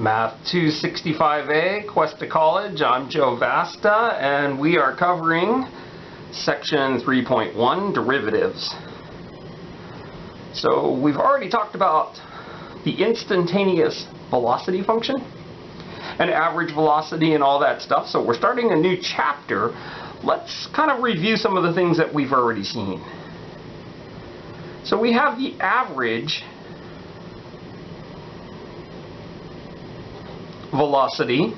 Math 265A, Cuesta College. I'm Joe Vasta, and we are covering Section 3.1, Derivatives. So we've already talked about the instantaneous velocity function and average velocity and all that stuff. So we're starting a new chapter. Let's kind of review some of the things that we've already seen. So we have the average velocity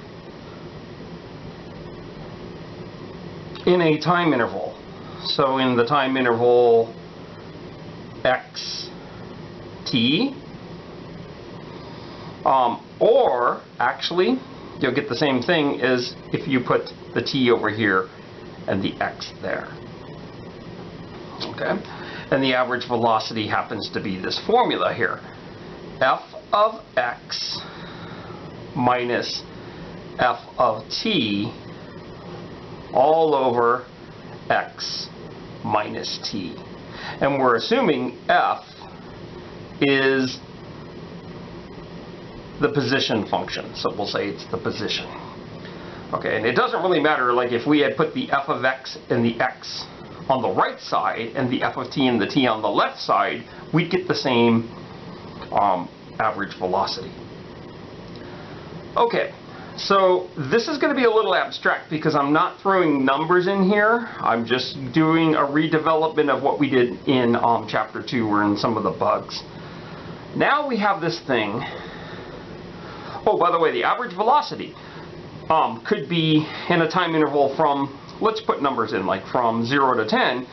in a time interval. So in the time interval x t, or actually you'll get the same thing as if you put the t over here and the x there. Okay, and the average velocity happens to be this formula here: f of x minus f of t all over x minus t. And we're assuming f is the position function, so we'll say it's the position. Okay, and it doesn't really matter, like if we had put the f of x and the x on the right side and the f of t and the t on the left side, we'd get the same average velocity. Okay, so this is going to be a little abstract because I'm not throwing numbers in here. I'm just doing a redevelopment of what we did in Chapter 2 or in some of the bugs. Now we have this thing. Oh, by the way, the average velocity could be in a time interval from, let's put numbers in, like from 0 to 10.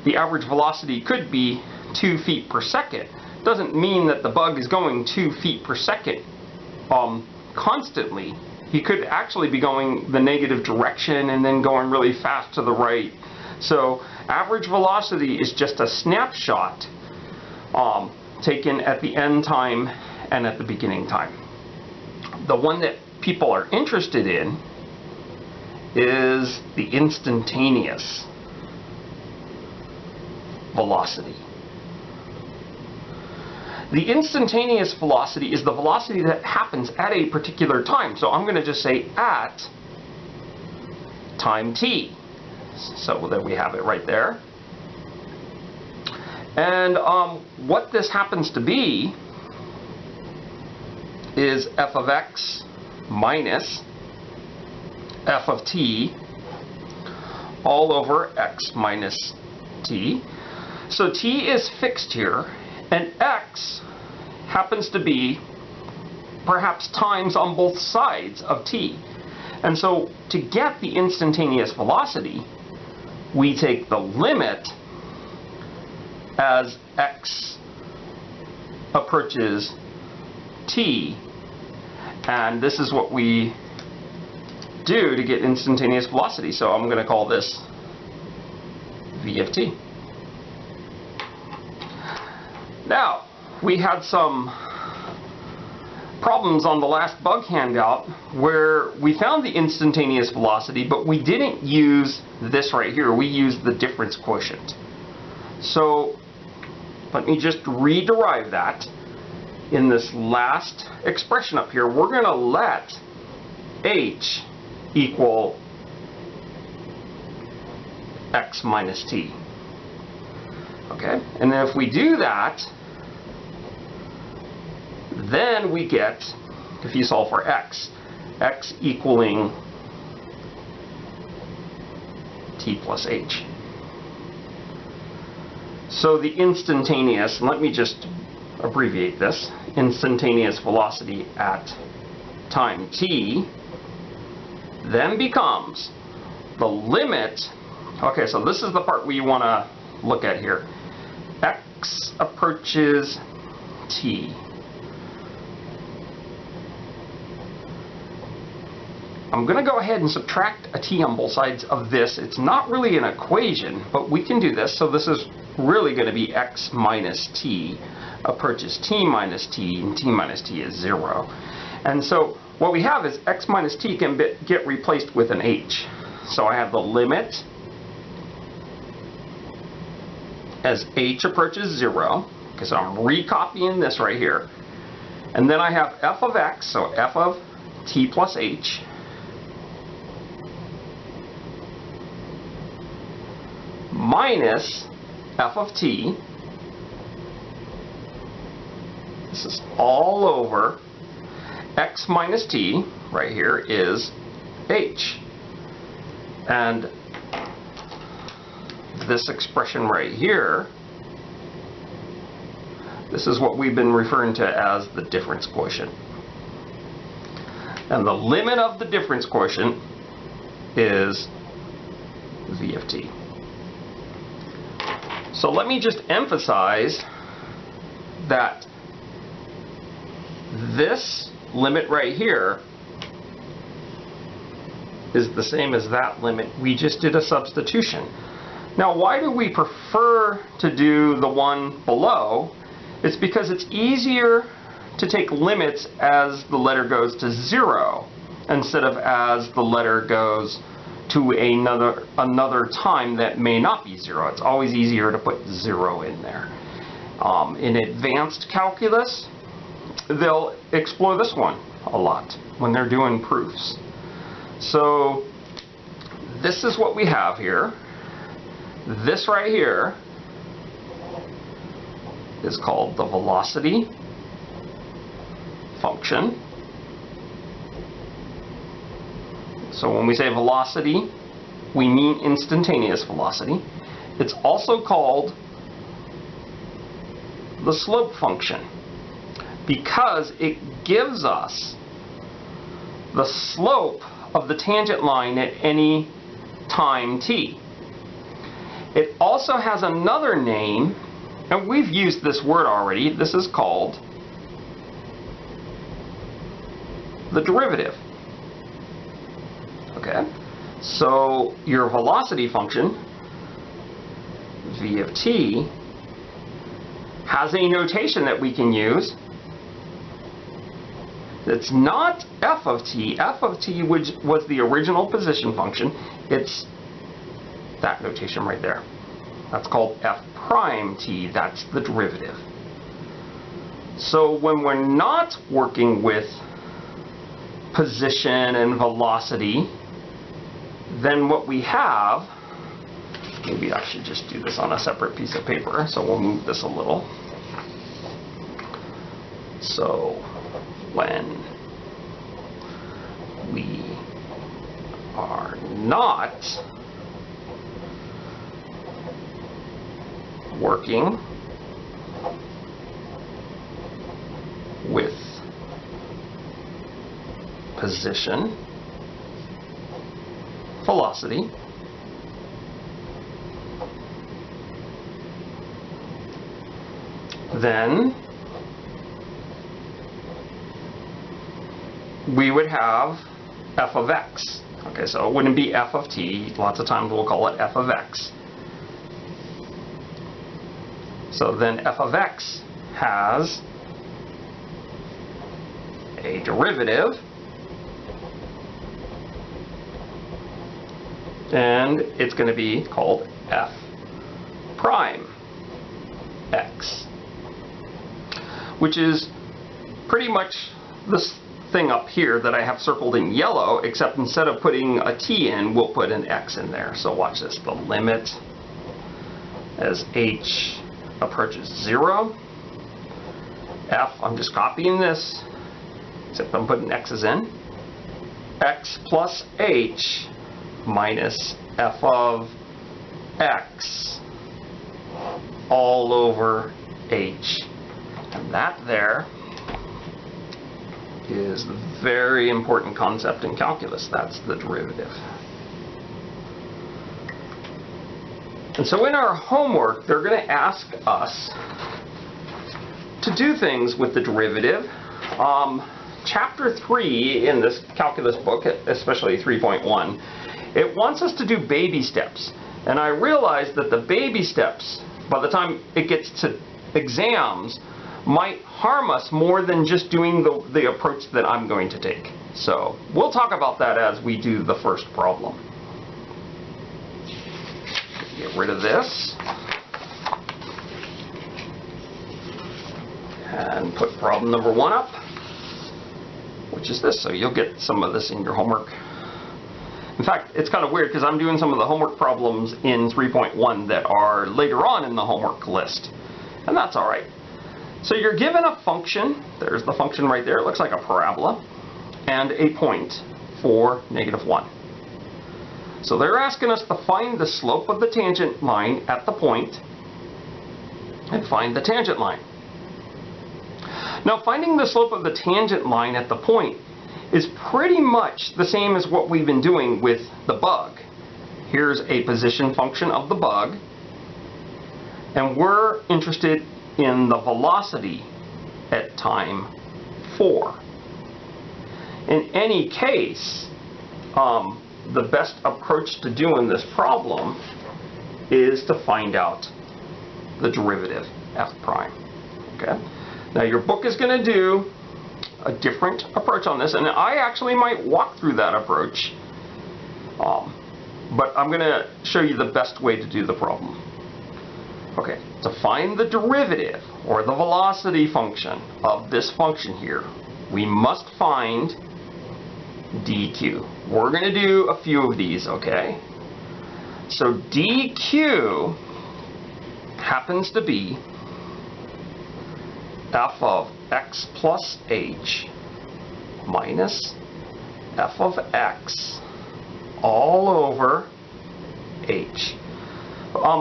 The average velocity could be 2 feet per second. Doesn't mean that the bug is going 2 feet per second constantly. He could actually be going the negative direction and then going really fast to the right. So average velocity is just a snapshot taken at the end time and at the beginning time. The one that people are interested in is the instantaneous velocity. The instantaneous velocity is the velocity that happens at a particular time. So I'm going to just say at time t. So there we have it right there. And what this happens to be is f of x minus f of t all over x minus t. So t is fixed here, and x happens to be perhaps times on both sides of t. And so to get the instantaneous velocity, we take the limit as x approaches t, and this is what we do to get instantaneous velocity. So I'm going to call this v of t. Now, we had some problems on the last bug handout where we found the instantaneous velocity, but we didn't use this right here. We used the difference quotient. So let me just rederive that. In this last expression up here, we're going to let h equal x minus t. Okay, and then if we do that, then we get, if you solve for x equaling t plus h. So the instantaneous, let me just abbreviate this, instantaneous velocity at time t then becomes the limit. Okay, so this is the part we want to look at here. X approaches t. I'm going to go ahead and subtract a t on both sides of this. It's not really an equation, but we can do this. So this is really going to be x minus t approaches t minus t, and t minus t is 0. And so what we have is x minus t can get replaced with an h. So I have the limit as h approaches 0, because I'm recopying this right here, And then I have f of x, so f of t plus h, minus f of t. This is all over x minus t, right here, is h. And this expression right here, this is what we've been referring to as the difference quotient. And the limit of the difference quotient is v of t. So let me just emphasize that this limit right here is the same as that limit. We just did a substitution. Now, why do we prefer to do the one below? It's because it's easier to take limits as the letter goes to 0 instead of as the letter goes to another time that may not be 0. It's always easier to put 0 in there. In advanced calculus, they'll explore this one a lot when they're doing proofs. So this is what we have here. This right here is called the velocity function. So when we say velocity, we mean instantaneous velocity. It's also called the slope function because it gives us the slope of the tangent line at any time t. It also has another name, and we've used this word already. This is called the derivative. Okay, so your velocity function, v of t, has a notation that we can use. It's not f of t. F of t, which was the original position function, it's that notation right there. That's called f prime t. That's the derivative. So when we're not working with position and velocity, then what we have, maybe I should just do this on a separate piece of paper, so we'll move this a little. So when we are not working with position, velocity, then we would have f of x. Okay, so it wouldn't be f of t. Lots of times we'll call it f of x. So then f of x has a derivative, and it's going to be called f prime x, which is pretty much this thing up here that I have circled in yellow, except instead of putting a t in, we'll put an x in there. So watch this. The limit as h approaches 0, f, I'm just copying this, except I'm putting x's in, x plus h minus f of x all over h. And that there is a very important concept in calculus. That's the derivative. And so in our homework, they're going to ask us to do things with the derivative. Chapter 3 in this calculus book, especially 3.1, it wants us to do baby steps. And I realized that the baby steps, by the time it gets to exams, might harm us more than just doing the approach that I'm going to take. So we'll talk about that as we do the first problem. Get rid of this and put problem number 1 up. which is this. So you'll get some of this in your homework. In fact, it's kind of weird because I'm doing some of the homework problems in 3.1 that are later on in the homework list. And that's all right. So you're given a function. There's the function right there. It looks like a parabola. And a point for -1. So they're asking us to find the slope of the tangent line at the point and find the tangent line. Now, finding the slope of the tangent line at the point is pretty much the same as what we've been doing with the bug. Here's a position function of the bug, and we're interested in the velocity at time 4. In any case, the best approach to doing this problem is to find out the derivative f prime. Okay? Now your book is going to do a different approach on this, and I actually might walk through that approach, but I'm going to show you the best way to do the problem. Okay, to find the derivative or the velocity function of this function here, we must find dq. We're going to do a few of these, okay? So dq happens to be f of x plus h minus f of x all over h.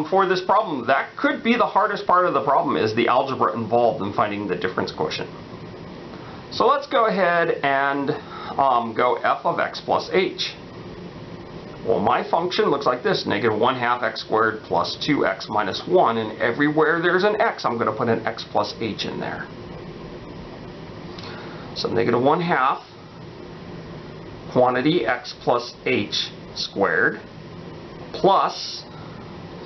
For this problem, that could be the hardest part of the problem, is the algebra involved in finding the difference quotient. So let's go ahead and go f of x plus h. Well, my function looks like this, -1/2 x squared plus 2x minus 1, and everywhere there's an x, I'm going to put an x plus h in there. So -1/2 quantity x plus h squared plus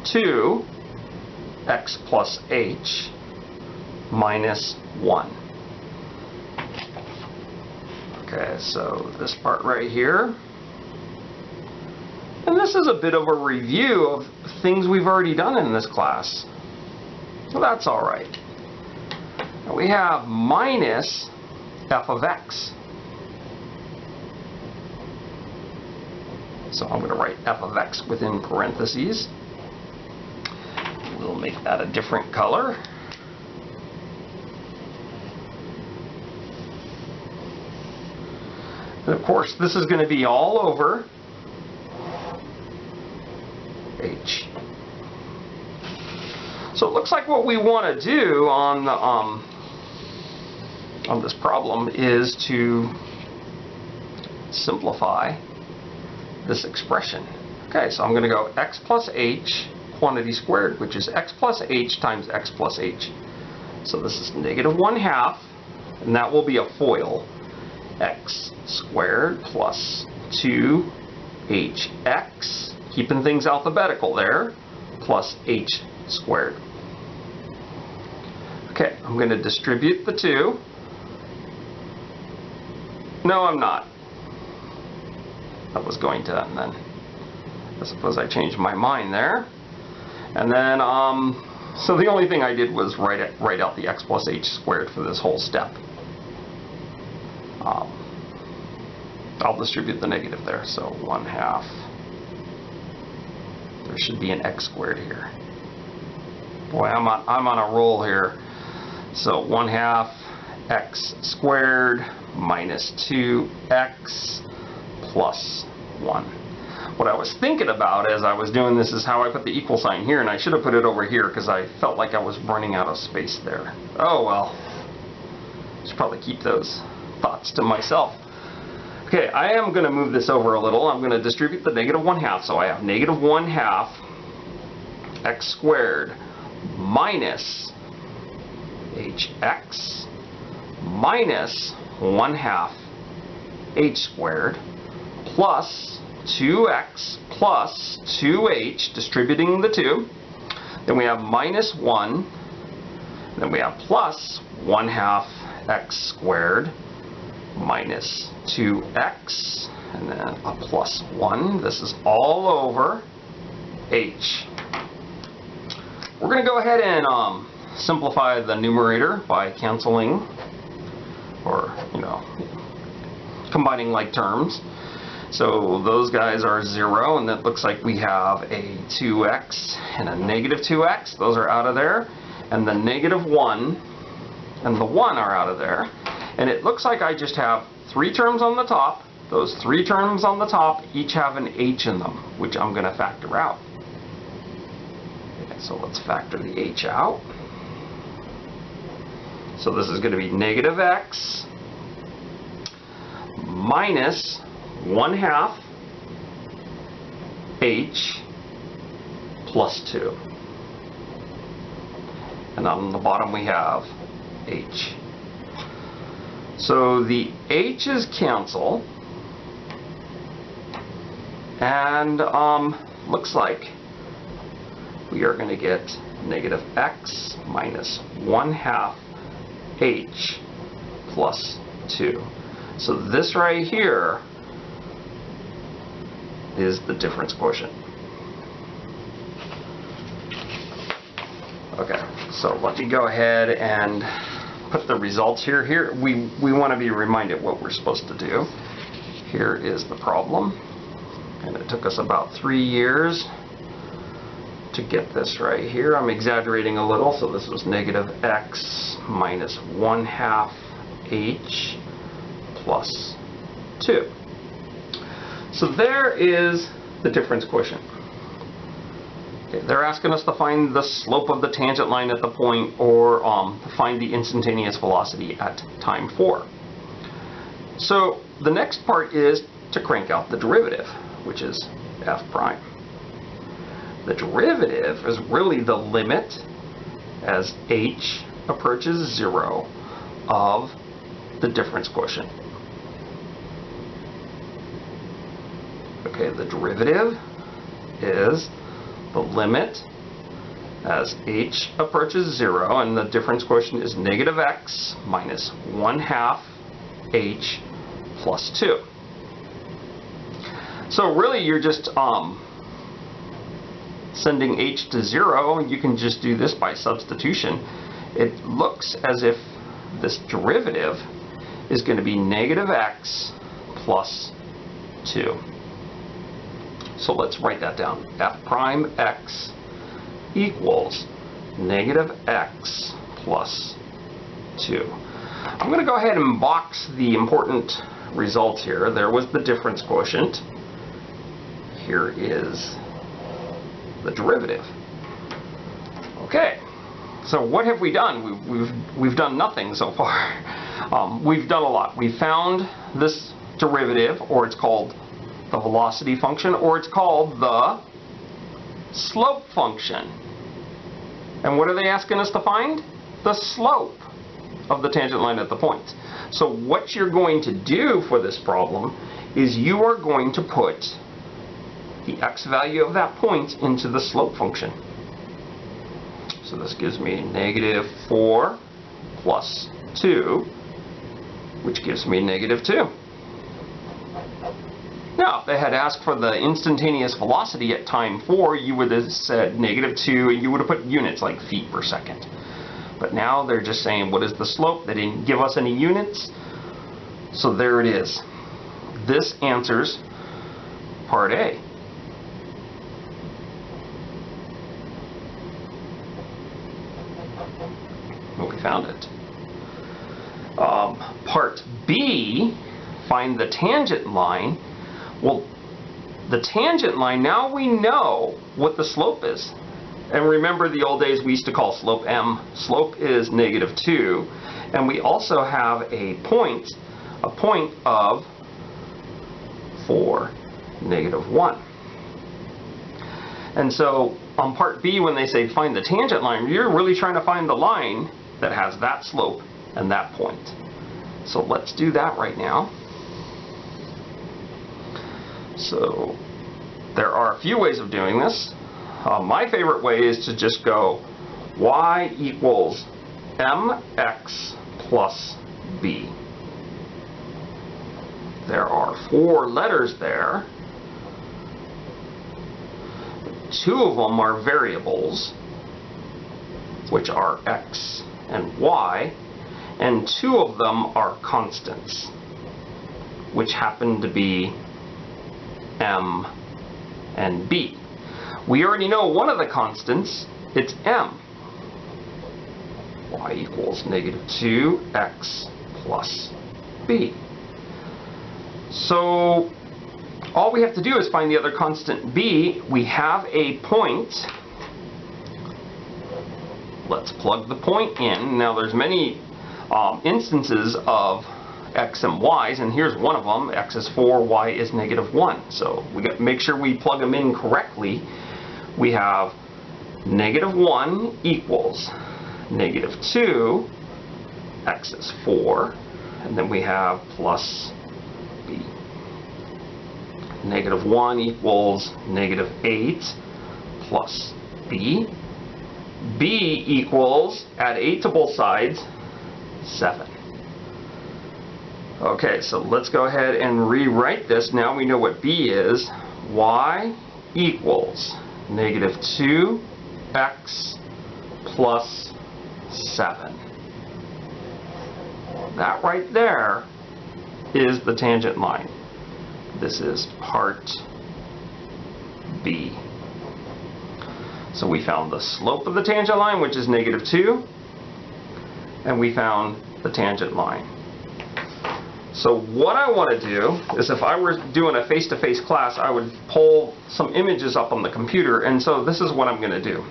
2x plus h minus 1. Okay, so this part right here. And this is a bit of a review of things we've already done in this class. So that's all right. Now we have minus f of x. So I'm going to write f of x within parentheses. We'll make that a different color. And of course, this is going to be all over h. So it looks like what we want to do on this problem is to simplify this expression. Okay, so I'm going to go x plus h quantity squared, which is x plus h times x plus h. So this is -1/2, and that will be a FOIL. X squared plus 2hx, keeping things alphabetical there, plus h squared. Okay, I'm going to distribute the 2. No, I'm not. I was going to, and then I suppose I changed my mind there. And then, so the only thing I did was write out the x plus h squared for this whole step. I'll distribute the negative there, so 1/2. There should be an x squared here. Boy, I'm on a roll here. So 1/2 x squared minus 2x plus 1. What I was thinking about as I was doing this is how I put the equal sign here, and I should have put it over here because I felt like I was running out of space there. Oh well. I should probably keep those thoughts to myself. Okay, I am going to move this over a little. I'm going to distribute the -1/2, so I have -1/2 x squared minus hx minus 1/2 h squared plus 2x plus 2h, distributing the 2. Then we have minus 1. Then we have plus 1/2 x squared minus 2x, and then a plus 1. This is all over h. We're going to go ahead and simplify the numerator by canceling, or, combining like terms. So those guys are 0, and it looks like we have a 2x and a negative 2x. Those are out of there. And the negative 1 and the 1 are out of there. And it looks like I just have 3 terms on the top. Those 3 terms on the top each have an h in them, which I'm going to factor out. Okay, so let's factor the h out. So this is going to be negative x minus 1/2 h plus 2. And on the bottom we have h. So the h's cancel, and looks like we are going to get negative x minus 1/2 h plus 2. So this right here is the difference quotient. Okay, so let me go ahead and put the results here. Here we want to be reminded what we're supposed to do. Here is the problem, and it took us about 3 years to get this right here. I'm exaggerating a little, so this was negative x minus 1/2 h plus 2. So there is the difference quotient. Okay, they're asking us to find the slope of the tangent line at the point, or to find the instantaneous velocity at time 4. So the next part is to crank out the derivative, which is f prime. The derivative is really the limit as h approaches 0 of the difference quotient. Okay, the derivative is the limit as h approaches 0, and the difference quotient is negative x minus 1/2 h plus 2. So really you're just sending h to 0. You can just do this by substitution. It looks as if this derivative is going to be negative x plus 2. So let's write that down. F prime x equals negative x plus 2. I'm going to go ahead and box the important results here. There was the difference quotient. Here is the derivative. Okay, so what have we done? We've done nothing so far. We've done a lot. We found this derivative, or it's called the velocity function, or it's called the slope function. And what are they asking us to find? The slope of the tangent line at the point. So what you're going to do for this problem is you are going to put the x value of that point into the slope function. So this gives me negative 4 plus 2, which gives me negative 2. Now, if they had asked for the instantaneous velocity at time 4, you would have said negative 2, and you would have put units like feet per second. But now they're just saying, what is the slope? They didn't give us any units. So there it is. This answers part A. Well, we found it. Part B, find the tangent line. Well, the tangent line, now we know what the slope is. And remember the old days we used to call slope m. Slope is negative 2. And we also have a point of 4, negative 1. And so on part B, when they say find the tangent line, you're really trying to find the line that has that slope and that point. So let's do that right now. So there are a few ways of doing this. My favorite way is to just go y equals mx plus b. There are 4 letters there. 2 of them are variables, which are x and y, and 2 of them are constants, which happen to be m and b. We already know one of the constants, it's m. Y equals negative 2x plus b. So all we have to do is find the other constant b. We have a point. Let's plug the point in. Now there's many instances of x and y's, and here's one of them. X is 4, y is negative 1. So we got to make sure we plug them in correctly. We have negative 1 equals negative 2, x is 4, and then we have plus b. Negative 1 equals negative 8 plus b. b equals, add 8 to both sides, 7. Okay, so let's go ahead and rewrite this. Now we know what b is. Y equals negative 2x plus 7. That right there is the tangent line. This is part B. So we found the slope of the tangent line, which is negative 2, and we found the tangent line. So what I want to do is, if I were doing a face-to-face class, I would pull some images up on the computer, and so this is what I'm going to do.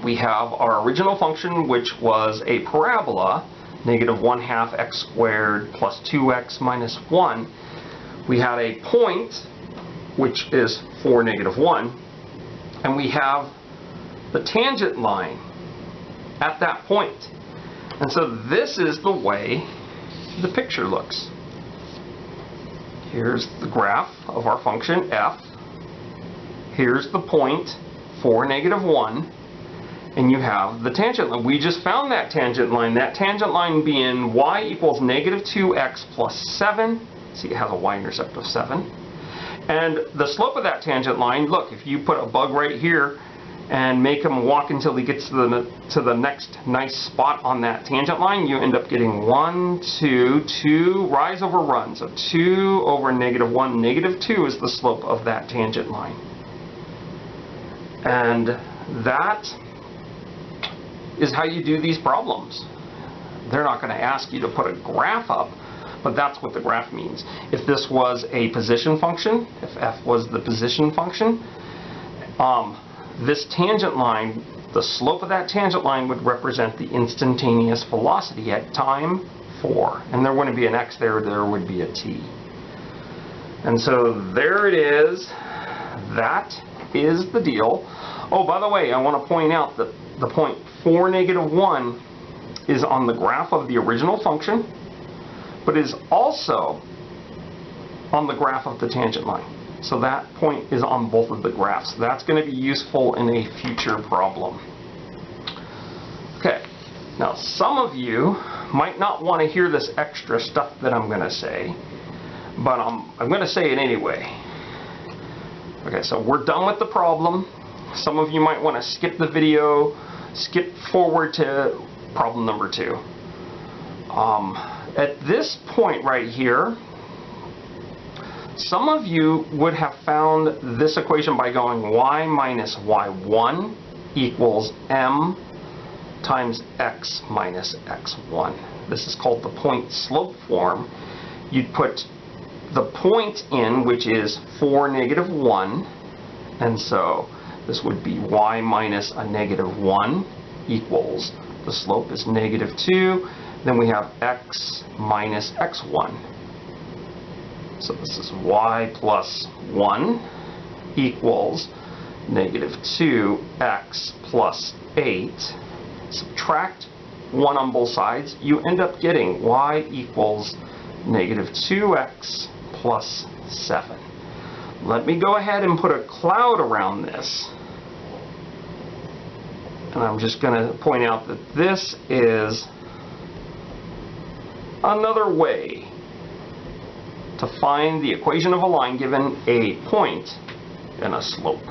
We have our original function, which was a parabola, negative 1/2 x squared plus 2x minus 1. We had a point, which is 4, negative 1, and we have the tangent line at that point. And so this is the way the picture looks. Here's the graph of our function f. Here's the point 4, negative 1. And you have the tangent line. We just found that tangent line. That tangent line being y equals negative 2x plus 7. See, it has a y-intercept of 7. And the slope of that tangent line, look, if you put a bug right here and make him walk until he gets to the next nice spot on that tangent line, you end up getting 1, 2, 2, rise over run. So 2 over negative 1. Negative 2 is the slope of that tangent line. And that is how you do these problems. They're not going to ask you to put a graph up, but that's what the graph means. If this was a position function, if f was the position function, this tangent line, the slope of that tangent line would represent the instantaneous velocity at time 4. And there wouldn't be an x there, there would be a t. And so there it is. That is the deal. Oh, by the way, I want to point out that the point 4, negative 1 is on the graph of the original function, but is also on the graph of the tangent line. So that point is on both of the graphs. That's going to be useful in a future problem. Okay, now some of you might not want to hear this extra stuff that I'm going to say, but I'm going to say it anyway. Okay, so we're done with the problem. Some of you might want to skip the video, skip forward to problem number 2. At this point right here, some of you would have found this equation by going y minus y1 equals m times x minus x1. This is called the point slope form. You'd put the point in, which is 4, negative 1, and so this would be y minus a negative 1 equals, the slope is negative 2, then we have x minus x1. So this is y plus 1 equals negative 2x plus 8. Subtract 1 on both sides, you end up getting y equals negative 2x plus 7. Let me go ahead and put a cloud around this. And I'm just going to point out that this is another way to find the equation of a line given a point and a slope.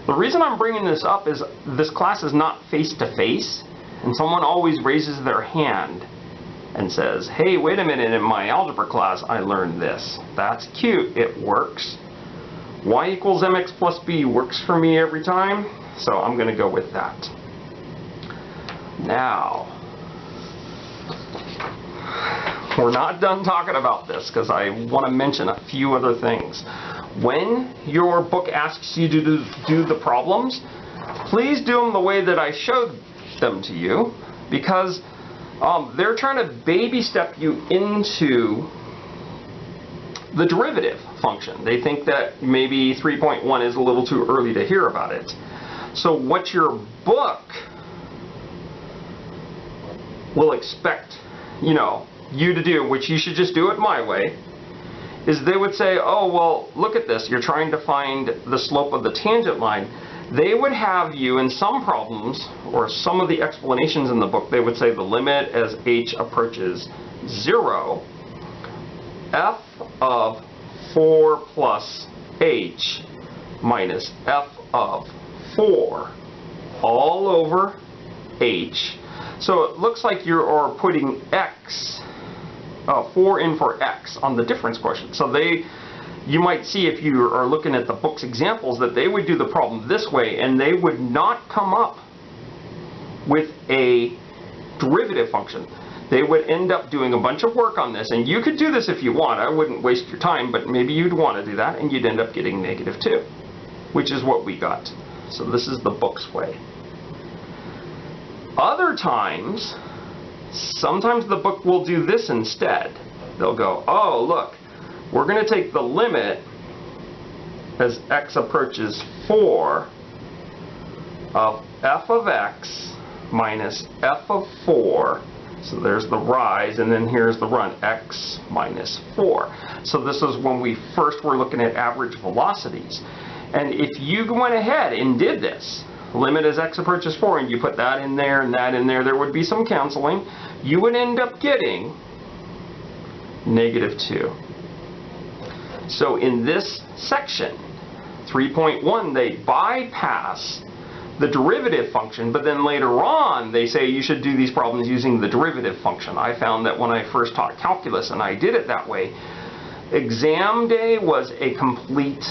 The reason I'm bringing this up is this class is not face-to-face, and someone always raises their hand and says, hey, wait a minute, in my algebra class I learned this. That's cute, it works. Y equals mx plus b works for me every time, so I'm going to go with that. Now, we're not done talking about this because I want to mention a few other things. When your book asks you to do the problems, please do them the way that I showed them to you, because they're trying to baby step you into the derivative function. They think that maybe 3.1 is a little too early to hear about it. So what your book will expect, you to do, which you should just do it my way, is they would say, oh, well, look at this, you're trying to find the slope of the tangent line. They would have you, in some problems, or some of the explanations in the book, they would say the limit as h approaches 0, f of 4 plus h minus f of 4 all over h. So it looks like you are putting x, 4 in for x on the difference quotient. So you might see, if you are looking at the book's examples, that they would do the problem this way, and they would not come up with a derivative function. They would end up doing a bunch of work on this, and you could do this if you want. I wouldn't waste your time, but maybe you'd want to do that, and you'd end up getting -2, which is what we got. So this is the book's way. Other times, sometimes the book will do this instead. They'll go, oh, look, we're going to take the limit as x approaches 4 of f of x minus f of 4. So there's the rise, and then here's the run, x minus 4. So this is when we first were looking at average velocities. And if you went ahead and did this, limit as x approaches 4, and you put that in there and that in there, there would be some canceling. You would end up getting -2. So in this section, 3.1, they bypass the derivative function, but then later on they say you should do these problems using the derivative function. I found that when I first taught calculus and I did it that way, exam day was a complete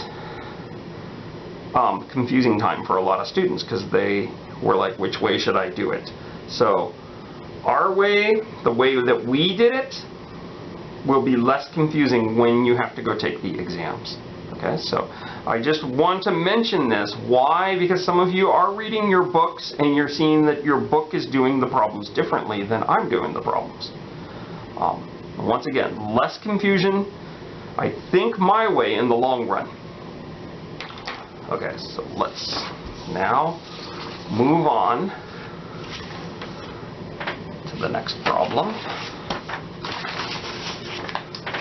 confusing time for a lot of students, because they were like, which way should I do it? So our way, the way that we did it, will be less confusing when you have to go take the exams. Okay, so I just want to mention this. Why? Because some of you are reading your books and you're seeing that your book is doing the problems differently than I'm doing the problems. Once again, less confusion, I think, my way in the long run. Okay, so let's now move on to the next problem.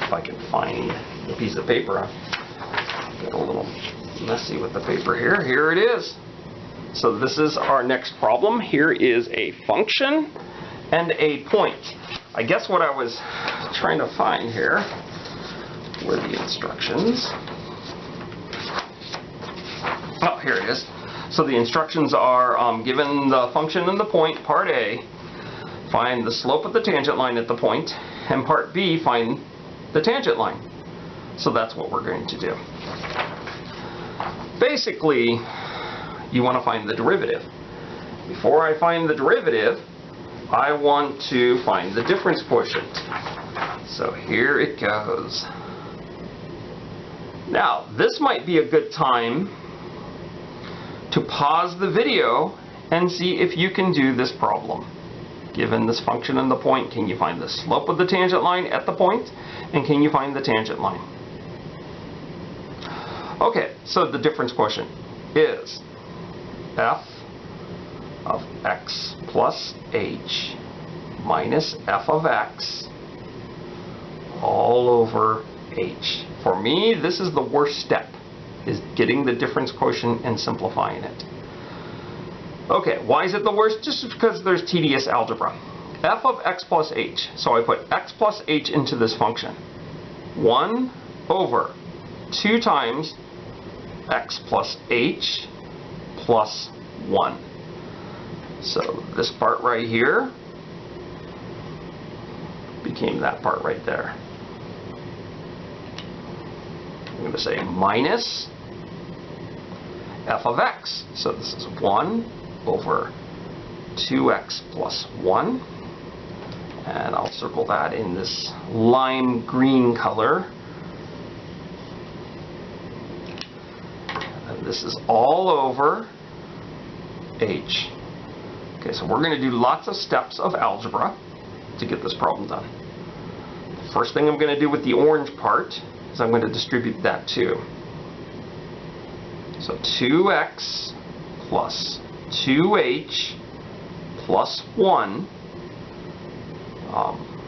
If I can find the piece of paper. I'll get a little messy with the paper here. Here it is. So this is our next problem. Here is a function and a point. I guess what I was trying to find here were the instructions. Oh, here it is. So the instructions are, given the function and the point, part A, find the slope of the tangent line at the point, and part B, find the tangent line. So that's what we're going to do. Basically, you want to find the derivative. Before I find the derivative, I want to find the difference quotient. So here it goes. Now, this might be a good time to pause the video and see if you can do this problem. Given this function and the point, can you find the slope of the tangent line at the point? And can you find the tangent line? Okay, so the difference quotient is f of x plus h minus f of x all over h. For me, this is the worst step, is getting the difference quotient and simplifying it. Okay, why is it the worst? Just because there's tedious algebra. F of x plus h. So I put x plus h into this function. 1 over 2 times x plus h plus 1. So this part right here became that part right there. I'm going to say minus f of x. So this is 1 over 2x plus 1. And I'll circle that in this lime green color. And this is all over h. Okay, so we're going to do lots of steps of algebra to get this problem done. The first thing I'm going to do with the orange part is I'm going to distribute that too. So 2x plus 2h plus 1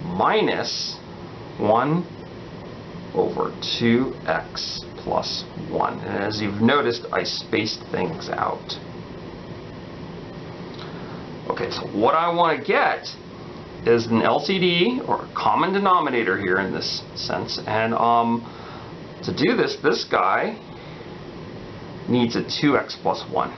minus 1 over 2x plus 1. And as you've noticed, I spaced things out. Okay, so what I want to get is an LCD, or a common denominator here in this sense. And to do this, this guy needs a 2x plus 1.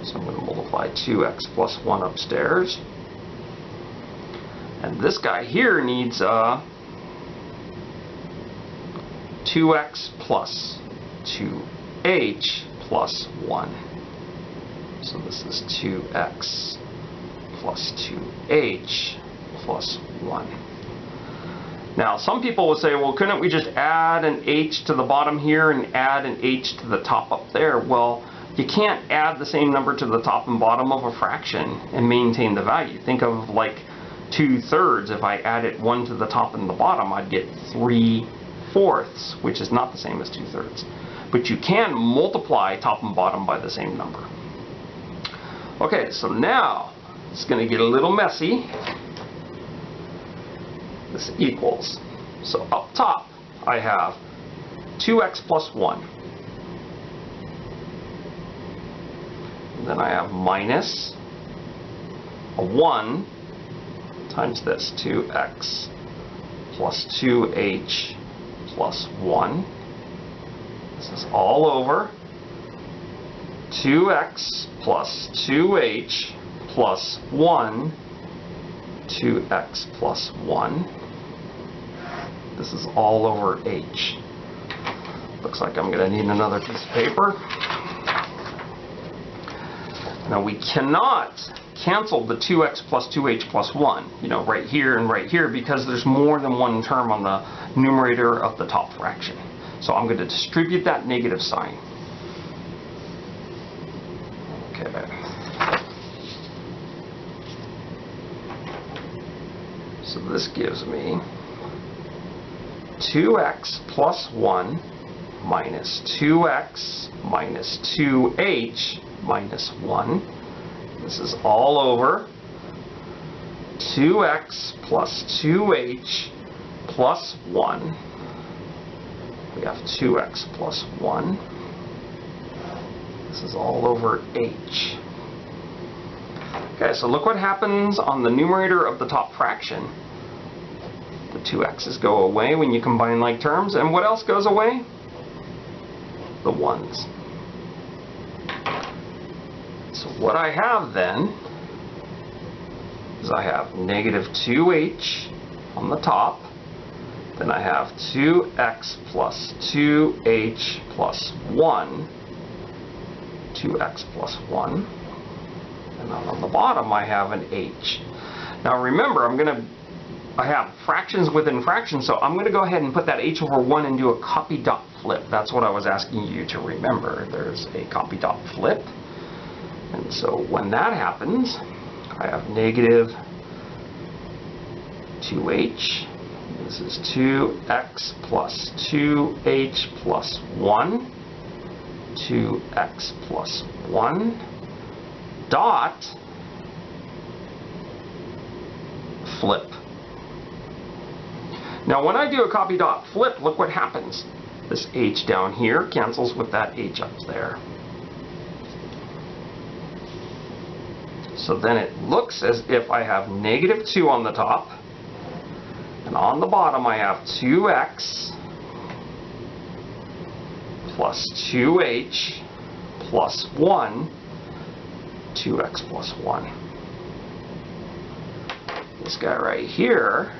So I'm going to multiply 2x plus 1 upstairs. And this guy here needs 2x plus 2h plus 1. So this is 2x plus 2h plus 1. Now some people would say, well, couldn't we just add an h to the bottom here and add an h to the top up there? Well, you can't add the same number to the top and bottom of a fraction and maintain the value. Think of like 2/3. If I added 1 to the top and the bottom, I'd get 3/4, which is not the same as 2/3. But you can multiply top and bottom by the same number. Okay, so now it's going to get a little messy. This equals. So up top, I have 2x plus 1. And then I have minus a 1 times this, 2x plus 2h plus 1. This is all over 2x plus 2h plus 1, 2x plus 1. This is all over h. Looks like I'm going to need another piece of paper. Now we cannot cancel the 2x plus 2h plus 1, right here and right here, because there's more than one term on the numerator of the top fraction. So I'm going to distribute that negative sign. Okay. So this gives me 2x plus 1 minus 2x minus 2h minus 1. This is all over 2x plus 2h plus 1. We have 2x plus 1. This is all over h. Okay, so look what happens on the numerator of the top fraction. The 2x's go away when you combine like terms, and what else goes away? The 1's. So what I have then is I have negative 2h on the top, then I have 2x plus 2h plus 1, 2x plus 1, and then on the bottom I have an h. Now remember, I have fractions within fractions, so I'm going to go ahead and put that h over 1 and do a copy dot flip. That's what I was asking you to remember. There's a copy dot flip. And so when that happens, I have negative 2h. This is 2x plus 2h plus 1, 2x plus 1, dot, flip. Now when I do a copy dot flip, look what happens. This h down here cancels with that h up there. So then it looks as if I have negative 2 on the top, and on the bottom I have 2x plus 2h plus 1, 2x plus 1. This guy right here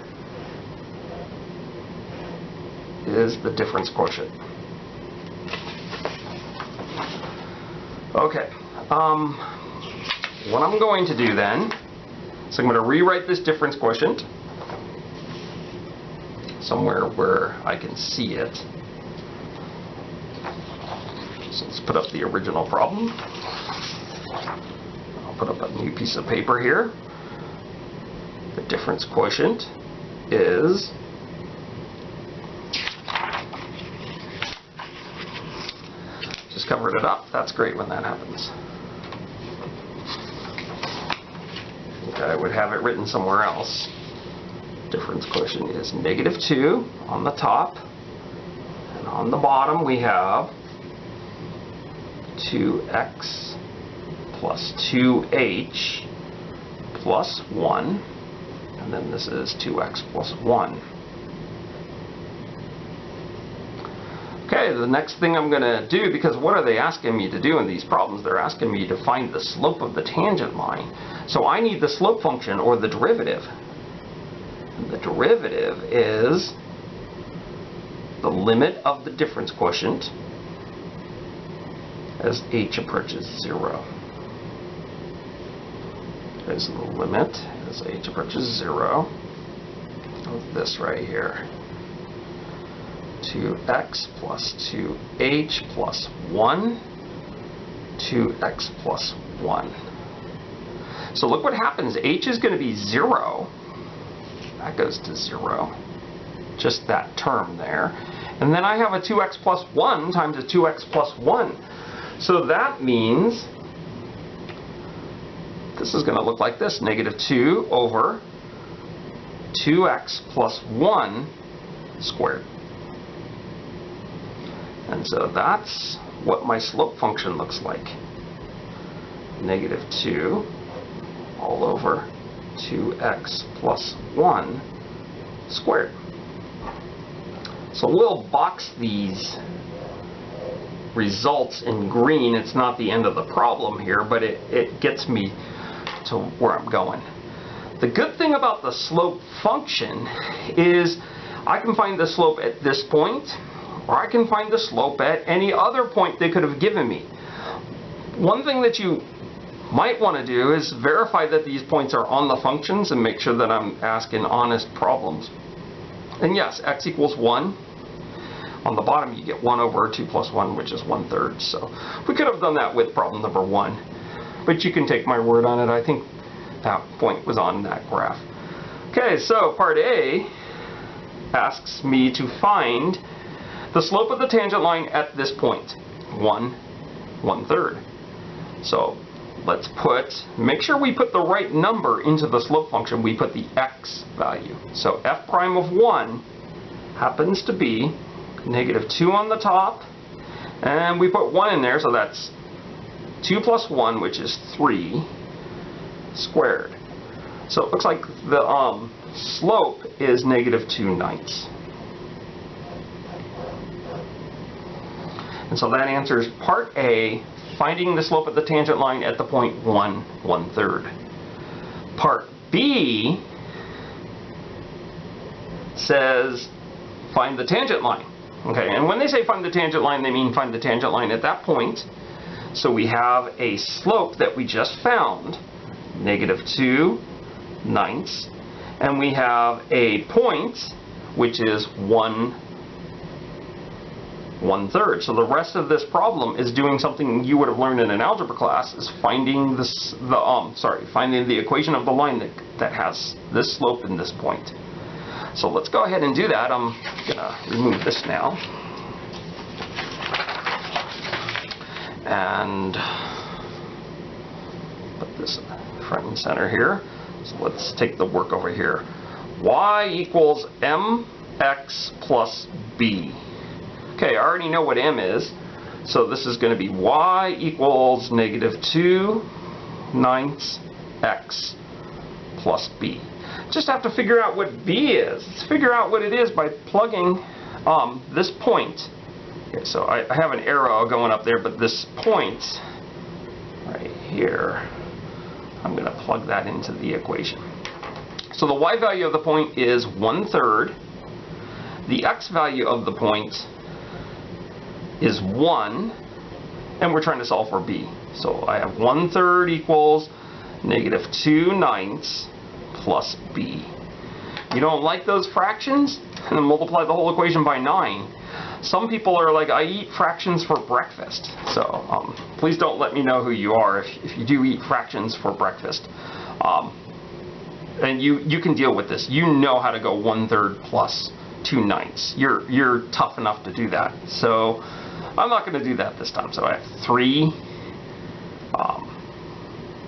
is the difference quotient. Okay, what I'm going to do then is I'm going to rewrite this difference quotient somewhere where I can see it. So let's put up the original problem. I'll put up a new piece of paper here. The difference quotient is just covered it up. That's great when that happens. Okay, I would have it written somewhere else. Difference quotient is -2 on the top, and on the bottom we have 2x plus 2h plus 1, and then this is 2x plus 1. Okay, the next thing I'm going to do, because what are they asking me to do in these problems? They're asking me to find the slope of the tangent line. So I need the slope function, or the derivative. And the derivative is the limit of the difference quotient as h approaches 0. There's the limit as h approaches 0 of this right here. 2x plus 2h plus 1, 2x plus 1. So look what happens. H is going to be 0. That goes to 0. Just that term there. And then I have a 2x plus 1 times a 2x plus 1. So that means this is going to look like this. -2 over 2x plus 1 squared. And so that's what my slope function looks like. -2 all over 2x plus 1 squared. So we'll box these results in green. It's not the end of the problem here, but it gets me to where I'm going. The good thing about the slope function is I can find the slope at this point, or I can find the slope at any other point they could have given me. One thing that you might want to do is verify that these points are on the functions and make sure that I'm asking honest problems. And yes, x equals 1. On the bottom you get 1 over 2 plus 1, which is 1/3. So we could have done that with problem number 1. But you can take my word on it. I think that point was on that graph. Okay, so part A asks me to find the slope of the tangent line at this point, 1/3. So let's make sure we put the right number into the slope function. We put the x value. So f prime of 1 happens to be -2 on the top, and we put 1 in there, so that's 2 plus 1, which is 3 squared. So it looks like the slope is -2/9. And so that answers part A, finding the slope of the tangent line at the point 1/3. Part B says find the tangent line. Okay, and when they say find the tangent line, they mean find the tangent line at that point. So we have a slope that we just found, -2/9, and we have a point which is 1/3. So the rest of this problem is doing something you would have learned in an algebra class, is finding finding the equation of the line that has this slope and this point. So let's go ahead and do that. I'm gonna remove this now. And put this front and center here. So let's take the work over here. Y equals mx plus b. Okay, I already know what m is, so this is going to be y equals -2/9 x plus b. Just have to figure out what b is. Let's figure out what it is by plugging this point. Okay, so I have an arrow going up there, but this point right here I'm going to plug that into the equation. So the y value of the point is 1/3. The x value of the point is 1, and we're trying to solve for b. So I have 1/3 equals -2/9 plus b. You don't like those fractions? And then multiply the whole equation by 9. Some people are like, I eat fractions for breakfast. So please don't let me know who you are if you do eat fractions for breakfast. And you can deal with this. You know how to go 1/3 plus 2/9. You're tough enough to do that. So I'm not going to do that this time. So I have 3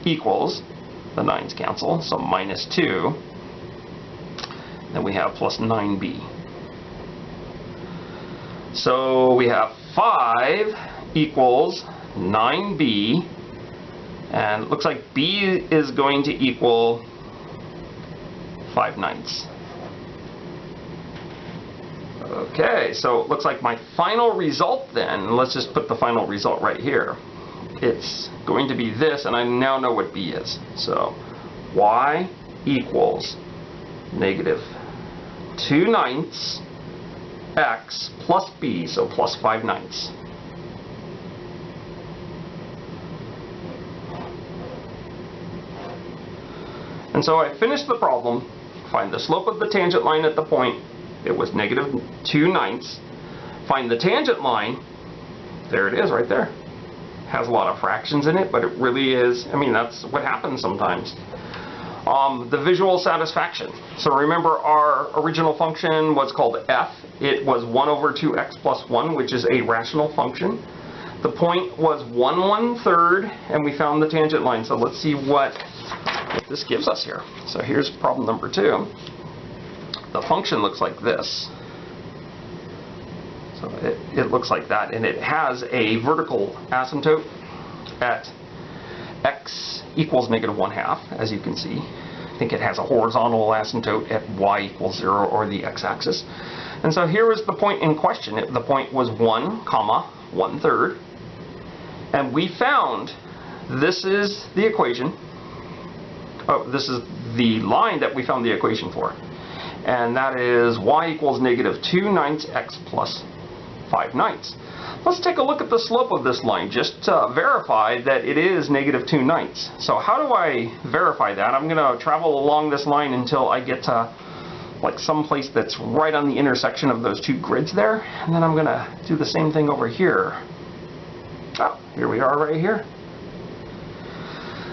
equals, the 9's cancel, so -2. Then we have plus 9b. So we have 5 equals 9b, and it looks like b is going to equal 5/9. Okay, so it looks like my final result then, let's just put the final result right here. It's going to be this, and I now know what b is. So y equals -2/9 x plus b, so plus 5/9. And so I finished the problem. Find the slope of the tangent line at the point. It was -2/9. Find the tangent line. There it is right there. Has a lot of fractions in it, but it really is, I mean, that's what happens sometimes. The visual satisfaction. So remember, our original function was called f. It was 1/2x plus 1, which is a rational function. The point was 1/1/3, and we found the tangent line. So let's see what this gives us here. So here's problem number 2. The function looks like this. So it looks like that, and it has a vertical asymptote at x equals -1/2, as you can see. I think it has a horizontal asymptote at y equals 0, or the x-axis. And so here is the point in question. The point was 1,1/3. And we found, this is the equation. Oh, this is the line that we found the equation for. And that is y equals -2/9 x plus 5/9. Let's take a look at the slope of this line just to verify that it is -2/9. So how do I verify that? I'm going to travel along this line until I get to like some place that's right on the intersection of those 2 grids there. And then I'm going to do the same thing over here. Oh, here we are right here.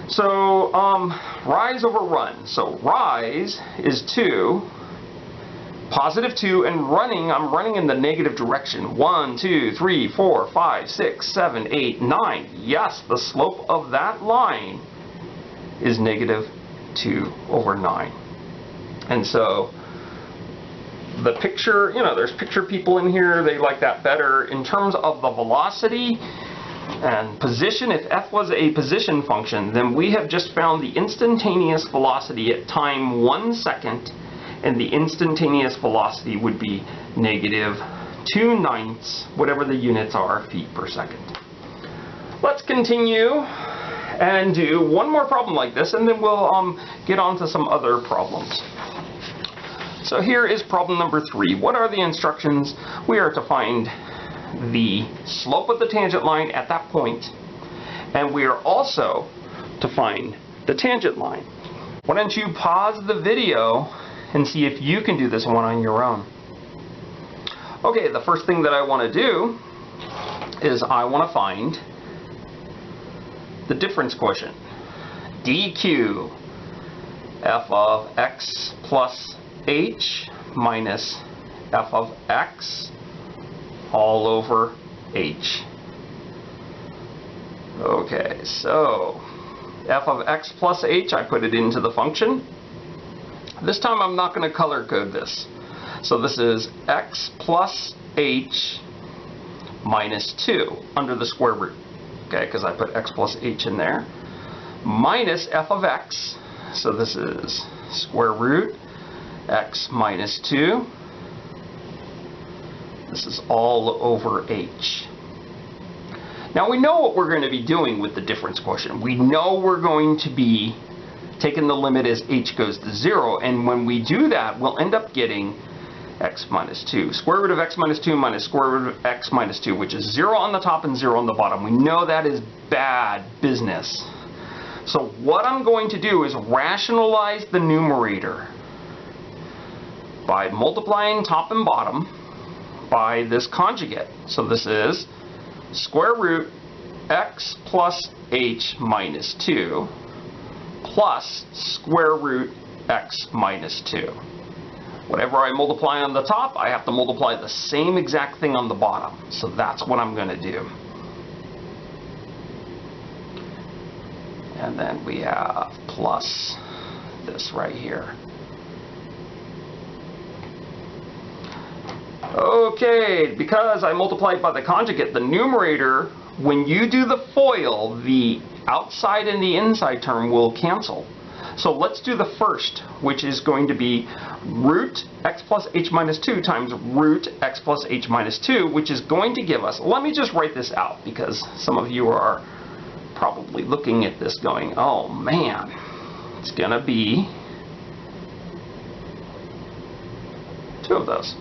So rise over run. So rise is 2. +2, and running, I'm running in the negative direction. 1, 2, 3, 4, 5, 6, 7, 8, 9. Yes, the slope of that line is -2/9. And so the picture, you know, there's picture people in here, they like that better. In terms of the velocity and position, if f was a position function, then we have just found the instantaneous velocity at time 1 second. And the instantaneous velocity would be -2/9, whatever the units are, feet per second. Let's continue and do one more problem like this, and then we'll get on to some other problems. So here is problem number 3. What are the instructions? We are to find the slope of the tangent line at that point, and we are also to find the tangent line. Why don't you pause the video and see if you can do this one on your own. Okay, the first thing that I want to do is I want to find the difference quotient. dq f of x plus h minus f of x all over h. Okay, so f of x plus h, I put it into the function. This time I'm not going to color code this. So this is x plus h minus 2 under the square root. Okay, because I put x plus h in there. Minus f of x. So this is square root x minus 2. This is all over h. Now we know what we're going to be doing with the difference quotient. We know we're going to be taking the limit as h goes to 0. And when we do that, we'll end up getting x minus 2. Square root of x minus 2 minus square root of x minus 2, which is 0 on the top and 0 on the bottom. We know that is bad business. So what I'm going to do is rationalize the numerator by multiplying top and bottom by this conjugate. So this is square root x plus h minus 2 plus square root x minus 2. Whatever I multiply on the top, I have to multiply the same exact thing on the bottom. So that's what I'm going to do. And then we have plus this right here. Okay, because I multiplied by the conjugate, the numerator, when you do the FOIL, the outside and the inside term will cancel. So let's do the first, which is going to be root x plus h minus 2 times root x plus h minus 2, which is going to give us, let me just write this out because some of you are probably looking at this going, oh man, it's going to be 2 of those.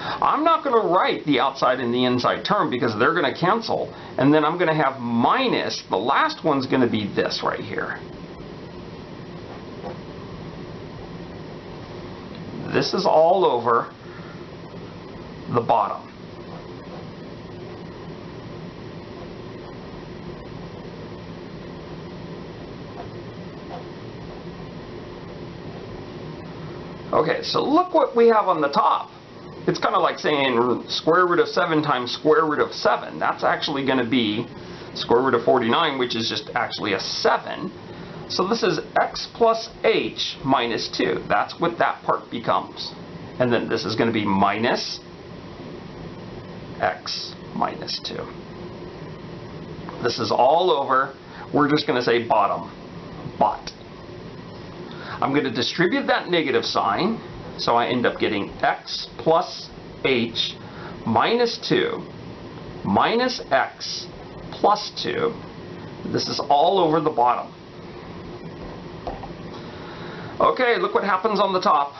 I'm not going to write the outside and the inside term because they're going to cancel, and then I'm going to have minus, the last one's going to be this right here. This is all over the bottom. Okay, so look what we have on the top. It's kind of like saying square root of 7 times square root of 7. That's actually going to be square root of 49, which is just actually a 7. So this is x plus h minus 2. That's what that part becomes. And then this is going to be minus x minus 2. This is all over. We're just going to say bottom. But I'm going to distribute that negative sign. So I end up getting x plus h minus 2 minus x plus 2. This is all over the bottom. Okay, look what happens on the top.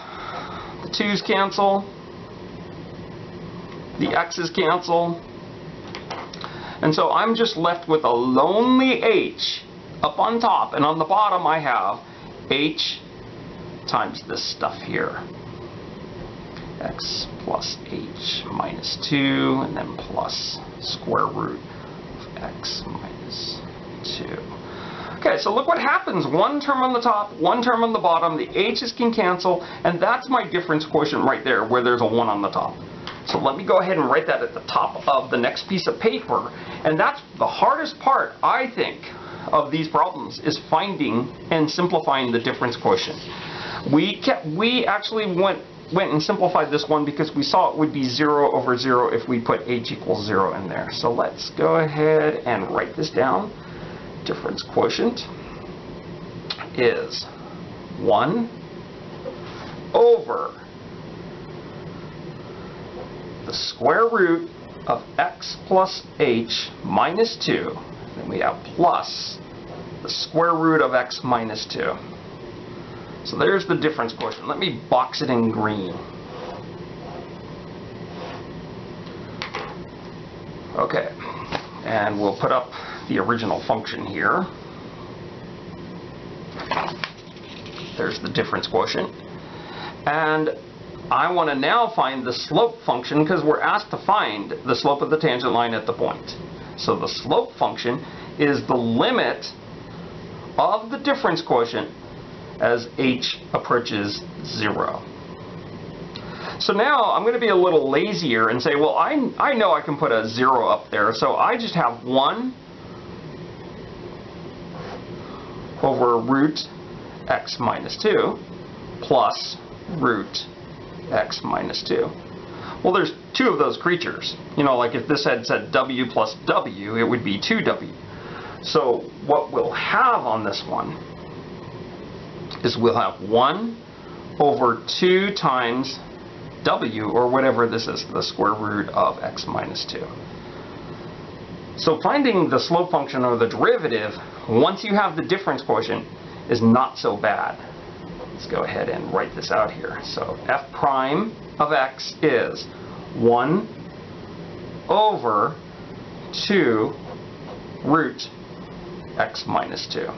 The 2's cancel. The x's cancel. And so I'm just left with a lonely h up on top. And on the bottom I have h times this stuff here. X plus h minus 2, and then plus square root of x minus 2. Okay, so look what happens. One term on the top, one term on the bottom. The h's can cancel, and that's my difference quotient right there, where there's a 1 on the top. So let me go ahead and write that at the top of the next piece of paper. And that's the hardest part, I think, of these problems, is finding and simplifying the difference quotient. We actually went and simplified this one because we saw it would be 0 over 0 if we put h equals 0 in there. So let's go ahead and write this down. Difference quotient is 1 over the square root of x plus h minus 2. Then we have plus the square root of x minus 2. So there's the difference quotient. Let me box it in green. Okay, and we'll put up the original function here. There's the difference quotient. And I want to now find the slope function because we're asked to find the slope of the tangent line at the point. So the slope function is the limit of the difference quotient as h approaches 0. So now I'm going to be a little lazier and say, well, I know I can put a 0 up there, so I just have 1 over root x minus 2 plus root x minus 2. Well, there's 2 of those creatures. You know, like if this had said w plus w, it would be 2w. So what we'll have on this one is we'll have 1 over 2 times w, or whatever this is, the square root of x minus 2. So finding the slope function or the derivative, once you have the difference quotient, is not so bad. Let's go ahead and write this out here. So f prime of x is 1 over 2 root x minus 2.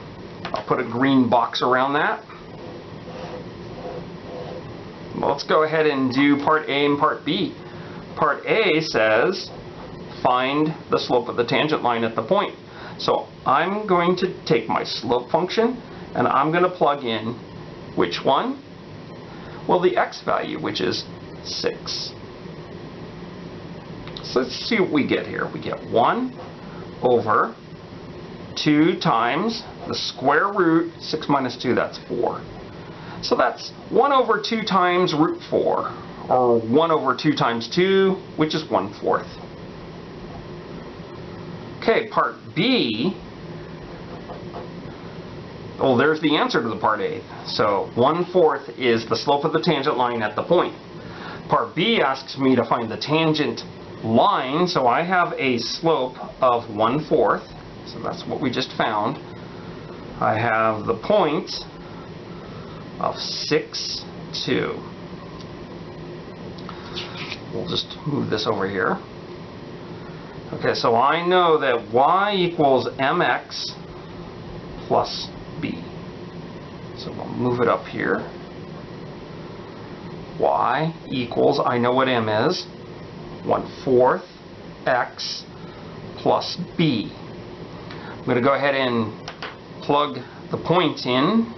I'll put a green box around that. Let's go ahead and do part A and part B. Part A says find the slope of the tangent line at the point. So I'm going to take my slope function and I'm going to plug in which one? Well, the x value, which is 6. So let's see what we get here. We get 1 over 2 times the square root, 6 minus 2, that's 4. So that's 1 over 2 times root 4, or 1 over 2 times 2, which is 1/4. Okay, part B, well, there's the answer to the part A. So 1/4 is the slope of the tangent line at the point. Part B asks me to find the tangent line, so I have a slope of 1/4, so that's what we just found. I have the point of 6, 2. We'll just move this over here. Okay, so I know that y equals mx plus b. So we'll move it up here. Y equals, I know what m is, 1/4 x plus b. I'm going to go ahead and plug the point in.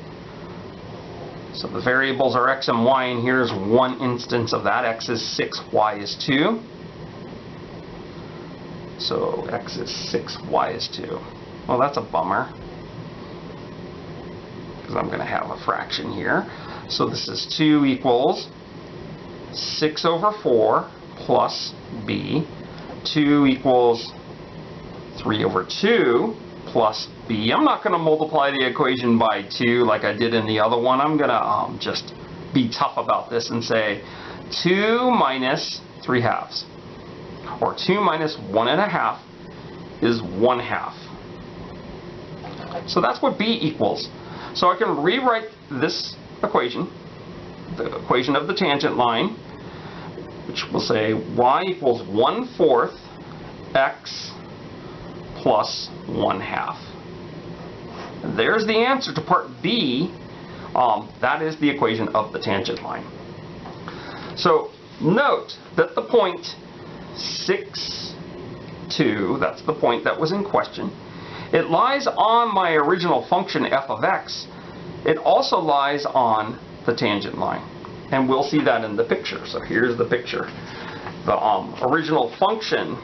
So the variables are x and y, and here's one instance of that. X is 6, y is 2. So x is 6, y is 2. Well, that's a bummer, because I'm going to have a fraction here. So this is 2 equals 6 over 4 plus b. 2 equals 3 over 2 plus b. I'm not going to multiply the equation by 2 like I did in the other one. I'm going to just be tough about this and say 2 minus 3/2, or 2 minus 1.5 is 1/2. So that's what b equals. So I can rewrite this equation, the equation of the tangent line, which will say y equals 1/4 x plus 1/2. There's the answer to part B. That is the equation of the tangent line. So note that the point 6, 2, that's the point that was in question, it lies on my original function f of x. It also lies on the tangent line. And we'll see that in the picture. So here's the picture. The original function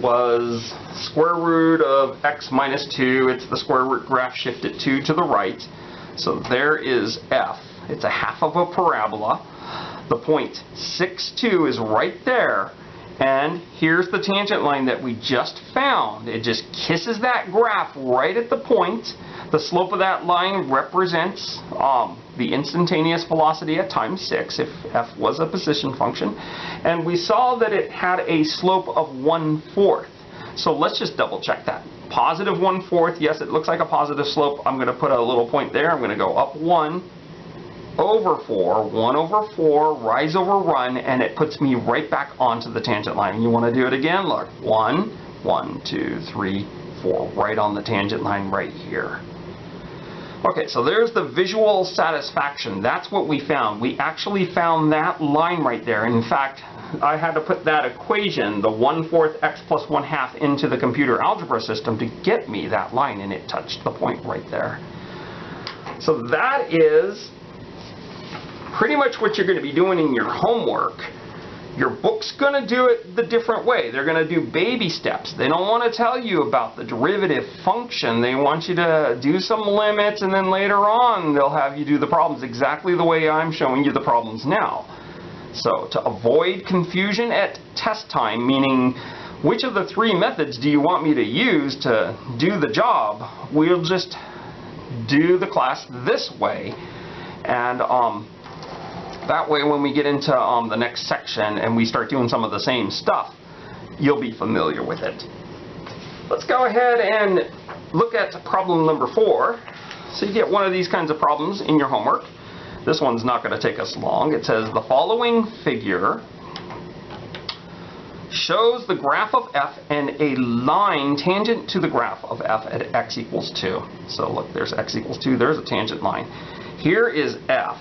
was square root of x minus 2. It's the square root graph shifted 2 to the right. So there is f. It's a half of a parabola. The point 6, 2 is right there. And here's the tangent line that we just found. It just kisses that graph right at the point. The slope of that line represents the instantaneous velocity at time 6, if f was a position function. And we saw that it had a slope of 1/4. So let's just double check that. Positive 1/4, yes, it looks like a positive slope. I'm going to put a little point there. I'm going to go up 1 over 4, 1 over 4, rise over run, and it puts me right back onto the tangent line. You want to do it again? Look, 1, 1, 2, 3, 4, right on the tangent line right here. Okay, so there's the visual satisfaction. That's what we found. We actually found that line right there. In fact, I had to put that equation, the 1/4 x plus 1/2, into the computer algebra system to get me that line, and it touched the point right there. So that is pretty much what you're going to be doing in your homework. Your book's going to do it the different way. They're going to do baby steps. They don't want to tell you about the derivative function. They want you to do some limits, and then later on they'll have you do the problems exactly the way I'm showing you the problems now. So to avoid confusion at test time, meaning which of the 3 methods do you want me to use to do the job, we'll just do the class this way. And that way, when we get into the next section and we start doing some of the same stuff, you'll be familiar with it. Let's go ahead and look at problem number 4. So you get one of these kinds of problems in your homework. This one's not going to take us long. It says the following figure shows the graph of f and a line tangent to the graph of f at x equals 2. So look, there's x equals 2, there's a tangent line. Here is f.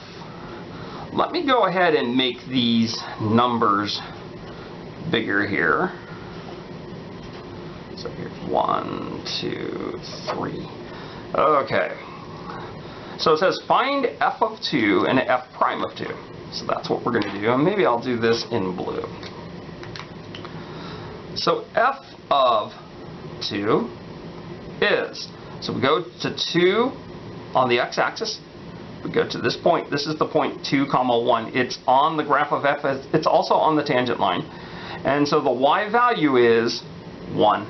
Let me go ahead and make these numbers bigger here. So here's 1, 2, 3. Okay. So it says find f of 2 and f prime of 2. So that's what we're going to do. And maybe I'll do this in blue. So f of 2 is, so we go to 2 on the x-axis. We go to this point. This is the point 2, 1. It's on the graph of f. It's also on the tangent line. And so the y value is 1.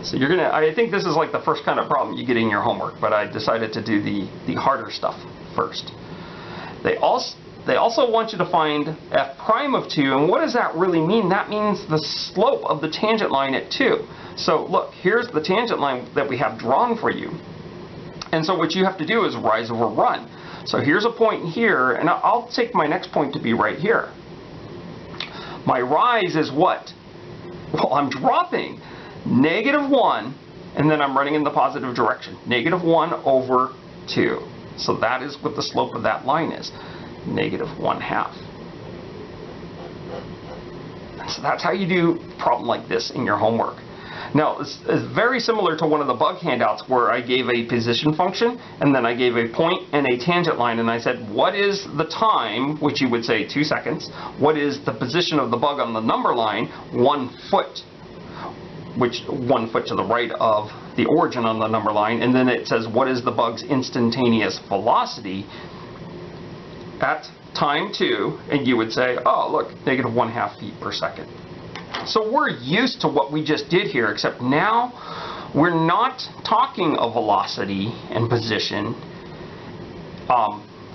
So you're gonna, I think this is like the first kind of problem you get in your homework, but I decided to do the harder stuff first. They also want you to find f prime of 2, and what does that really mean? That means the slope of the tangent line at 2. So look, here's the tangent line that we have drawn for you. And so what you have to do is rise over run. So here's a point here, and I'll take my next point to be right here. My rise is what? Well, I'm dropping -1, and then I'm running in the positive direction. -1 over 2. So that is what the slope of that line is. -1/2. So that's how you do a problem like this in your homework. Now, it's very similar to one of the bug handouts where I gave a position function, and then I gave a point and a tangent line, and I said, what is the time, which you would say 2 seconds, what is the position of the bug on the number line, 1 foot, which 1 foot to the right of the origin on the number line, and then it says, what is the bug's instantaneous velocity at time 2, and you would say, oh, look, -1/2 feet per second. So we're used to what we just did here, except now we're not talking of velocity and position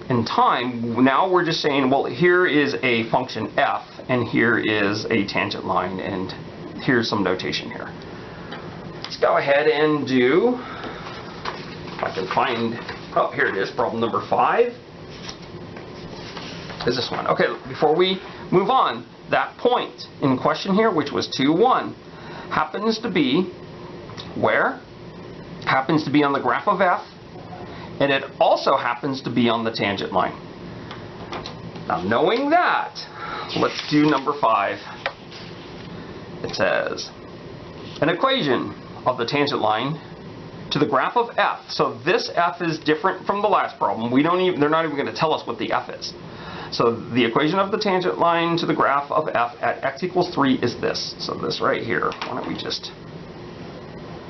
in time. Now we're just saying, well, here is a function f, and here is a tangent line, and here's some notation here. Let's go ahead and do, if I can find, oh, here it is, problem number 5. Is this one. Okay, before we move on, that point in question here, which was 2, 1, happens to be where? Happens to be on the graph of f, and it also happens to be on the tangent line. Now, knowing that, let's do number 5. It says, an equation of the tangent line to the graph of f. So this f is different from the last problem. They're not even going to tell us what the f is. So the equation of the tangent line to the graph of f at x equals 3 is this. So this right here, why don't we just,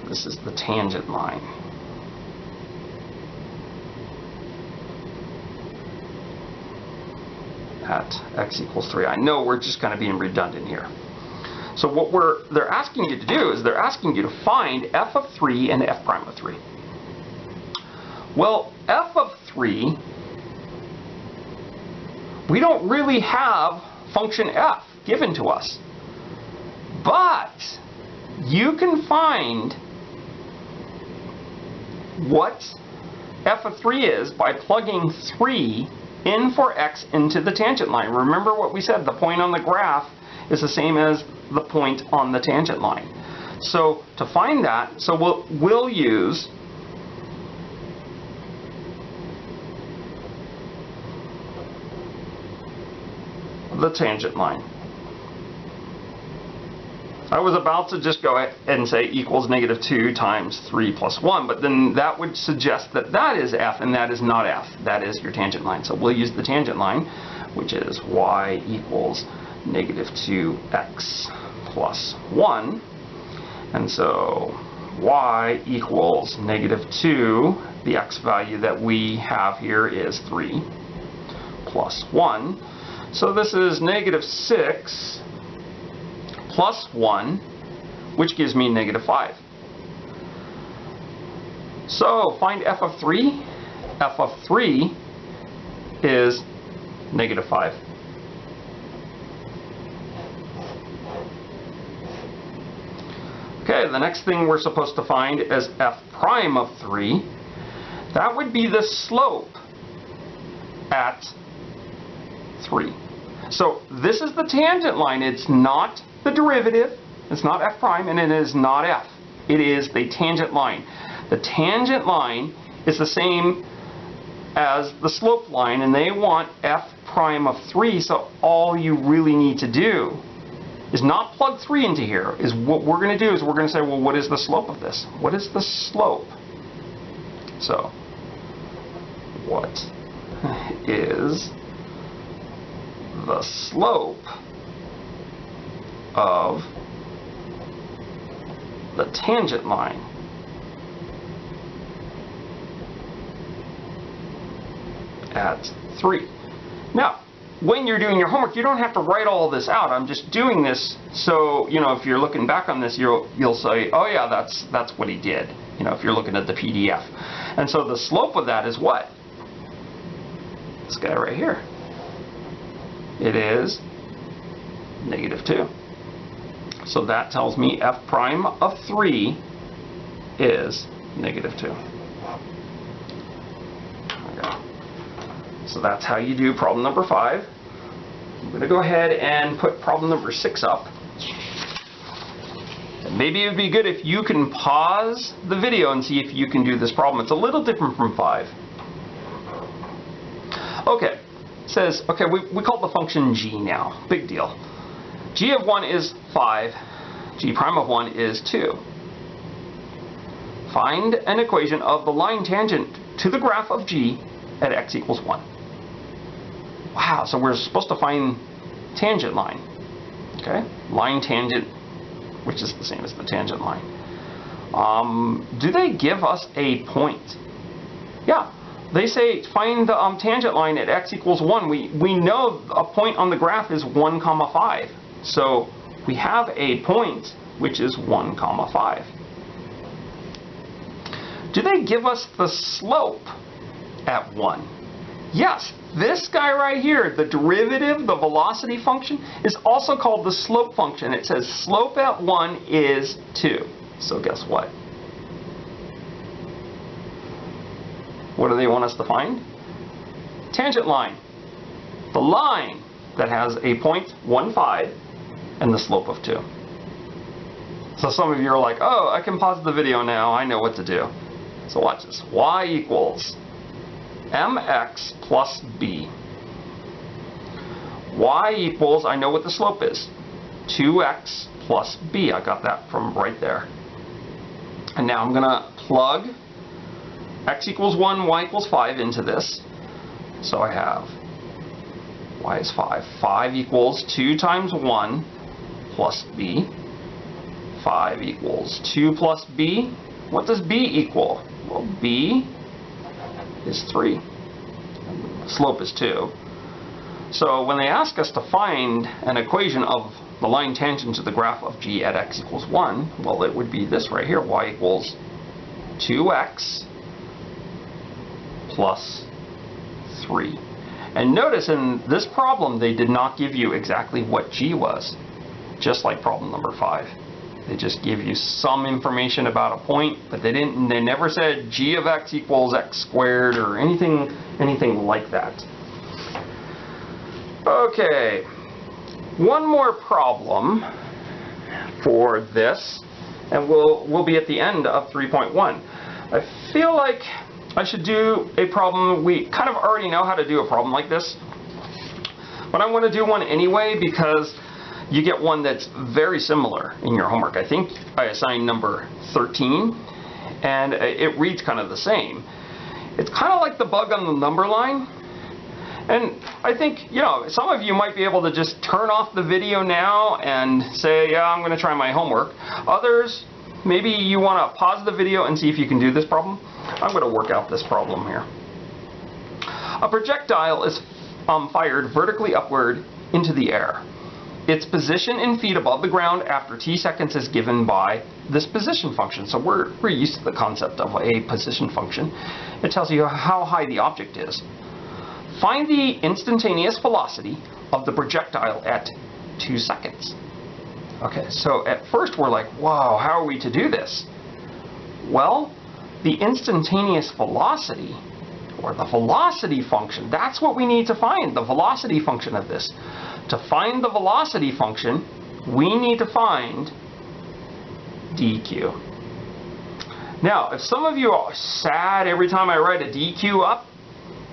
this is the tangent line. At x equals 3. I know we're just kind of being redundant here. So what they're asking you to do is they're asking you to find f of 3 and f prime of 3. Well, f of 3, we don't really have function f given to us. But you can find what f of 3 is by plugging 3 in for x into the tangent line. Remember what we said, the point on the graph is the same as the point on the tangent line. So to find that, so we'll use the tangent line. I was about to just go ahead and say equals -2 times 3 plus 1, but then that would suggest that that is f and that is not f. That is your tangent line. So we'll use the tangent line, which is y equals -2x plus 1. And so y equals -2, the x value that we have here is 3 plus 1. So this is -6 plus 1, which gives me -5. So find f of 3. F of 3 is -5. Okay, the next thing we're supposed to find is f prime of 3. That would be the slope at 3. So this is the tangent line. It's not the derivative. It's not f prime, and it is not f. It is the tangent line. The tangent line is the same as the slope line, and they want f prime of 3, so all you really need to do is not plug 3 into here. Is what we're going to do is we're going to say, well, what is the slope of this? What is the slope? So, what is the slope of the tangent line at 3? Now, when you're doing your homework, you don't have to write all this out. I'm just doing this so, you know, if you're looking back on this, you'll say, oh yeah, that's what he did. You know, if you're looking at the PDF. And so the slope of that is what? This guy right here. It is -2. So that tells me f prime of 3 is -2. Okay. So that's how you do problem number 5. I'm going to go ahead and put problem number 6 up. And maybe it would be good if you can pause the video and see if you can do this problem. It's a little different from 5. Okay. It says, okay, we call the function g now. Big deal. G of 1 is 5. G prime of 1 is 2. Find an equation of the line tangent to the graph of g at x equals 1. Wow, so we're supposed to find tangent line. Okay, line tangent, which is the same as the tangent line. Do they give us a point? Yeah, they say find the tangent line at x equals 1. We know a point on the graph is 1, 5. So we have a point which is 1, 5. Do they give us the slope at 1? Yes, this guy right here, the derivative, the velocity function, is also called the slope function. It says slope at 1 is 2. So guess what? What do they want us to find? Tangent line. The line that has a point 1, 5 and the slope of 2. So some of you are like, oh, I can pause the video now. I know what to do. So watch this. Y equals mx plus b. Y equals, I know what the slope is, 2x plus b. I got that from right there. And now I'm going to plug x equals 1, y equals 5 into this. So I have y is 5. 5 equals 2 times 1 plus b. 5 equals 2 plus b. What does b equal? Well, b is 3. Slope is 2. So when they ask us to find an equation of the line tangent to the graph of g at x equals 1, well, it would be this right here. Y equals 2x plus 3. And notice in this problem, they did not give you exactly what g was, just like problem number 5. They just give you some information about a point, but they never said g of x equals x squared or anything like that. Okay, one more problem for this, and we'll be at the end of 3.1. I feel like I should do a problem. We kind of already know how to do a problem like this, but I want to do one anyway because you get one that's very similar in your homework. I think I assigned number 13, and it reads kind of the same. It's kind of like the bug on the number line, and I think, you know, some of you might be able to just turn off the video now and say, yeah, I'm going to try my homework. Others, maybe you want to pause the video and see if you can do this problem. I'm going to work out this problem here. A projectile is fired vertically upward into the air. Its position in feet above the ground after t seconds is given by this position function. So we're used to the concept of a position function. It tells you how high the object is. Find the instantaneous velocity of the projectile at 2 seconds. Okay, so at first we're like, wow, how are we to do this? Well, the instantaneous velocity, or the velocity function. That's what we need to find, the velocity function of this. To find the velocity function, we need to find dq. Now, if some of you are sad every time I write a dq up,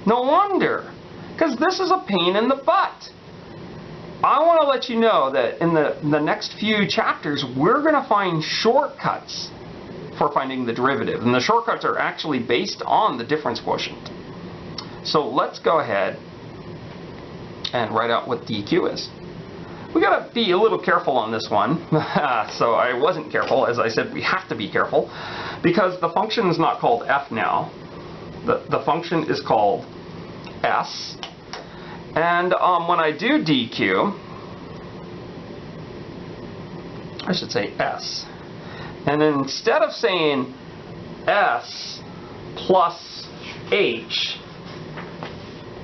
no wonder, because this is a pain in the butt. I want to let you know that in the next few chapters, we're going to find shortcuts for finding the derivative. And the shortcuts are actually based on the difference quotient. So let's go ahead and write out what dq is. We got to be a little careful on this one. So I wasn't careful. As I said, we have to be careful because the function is not called f now. The function is called s. And when I do dq, I should say s. And instead of saying s plus h,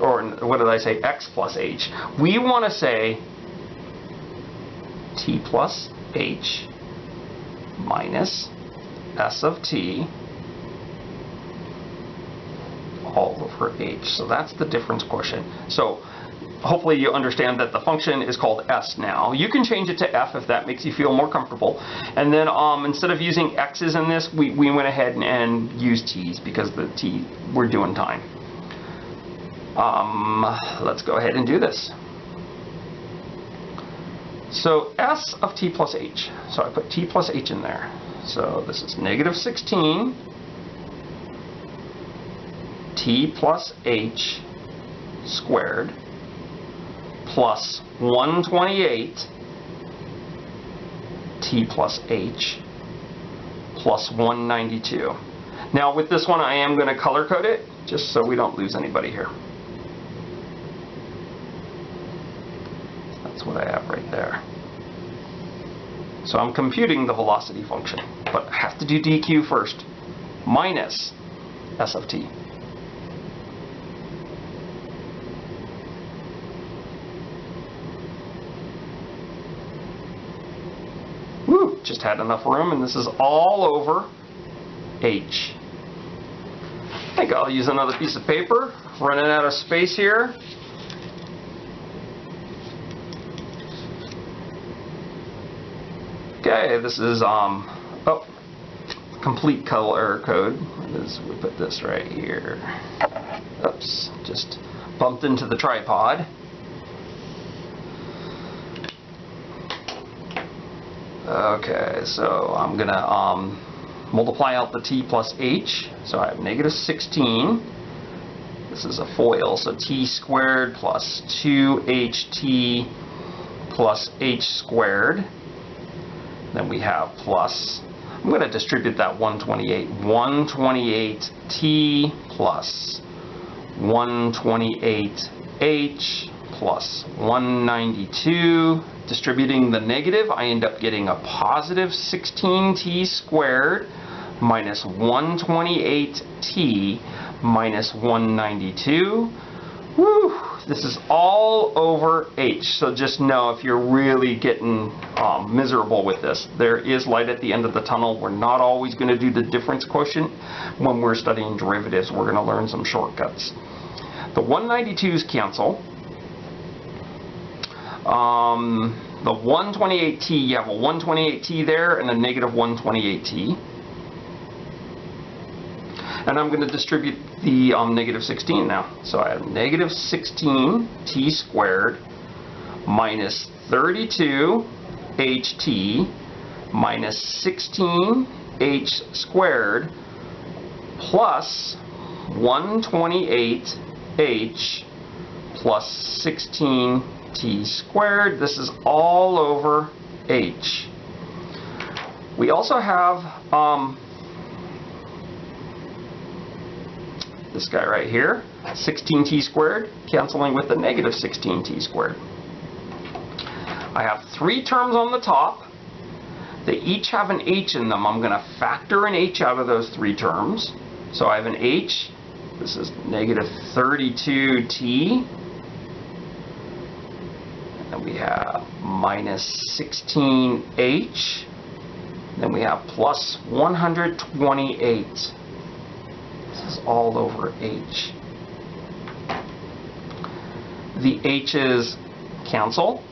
or what did I say, x plus h, we want to say t plus h minus s of t all over h. So that's the difference quotient. So hopefully you understand that the function is called s now. You can change it to f if that makes you feel more comfortable. And then instead of using x's in this, we went ahead and used t's because the t, we're doing time. Let's go ahead and do this. So s of t plus h. So I put t plus h in there. So this is negative 16 t plus h squared plus 128 t plus h plus 192. Now with this one I am going to color code it just so we don't lose anybody here. That's what I have right there. So I'm computing the velocity function, but I have to do dq first, minus s of t. Woo, just had enough room, and this is all over h. I think I'll use another piece of paper, running out of space here. Okay, this is complete color code. We put this right here. Oops, just bumped into the tripod. Okay, so I'm gonna multiply out the t plus h. So I have negative 16. This is a FOIL, so t squared plus 2ht plus h squared. Then we have plus, I'm going to distribute that 128. 128t plus 128h plus 192. Distributing the negative, I end up getting a positive 16t squared minus 128t minus 192. Woo! This is all over h, so just know if you're really getting miserable with this, there is light at the end of the tunnel. We're not always going to do the difference quotient when we're studying derivatives. We're going to learn some shortcuts. The 192's cancel. The 128t, you have a 128t there and a negative 128t. And I'm going to distribute the negative 16 now. So I have negative 16t squared minus 32ht minus 16h squared plus 128h plus 16t squared. This is all over h. We also have this guy right here, 16t squared, canceling with the negative 16t squared. I have three terms on the top. They each have an h in them. I'm going to factor an h out of those three terms. So I have an h. This is negative 32t. And we have minus 16h. Then we have plus 128. It's all over h. The h's cancel.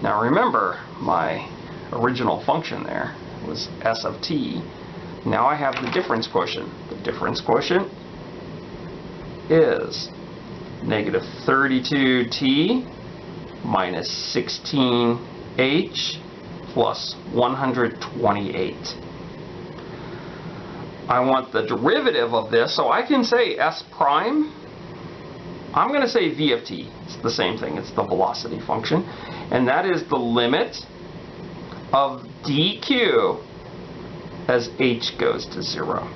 Now remember, my original function there was s of t. Now I have the difference quotient. The difference quotient is negative 32t minus 16h plus 128. I want the derivative of this, so I can say s prime. I'm going to say v of t. It's the same thing. It's the velocity function. And that is the limit of dq as h goes to 0.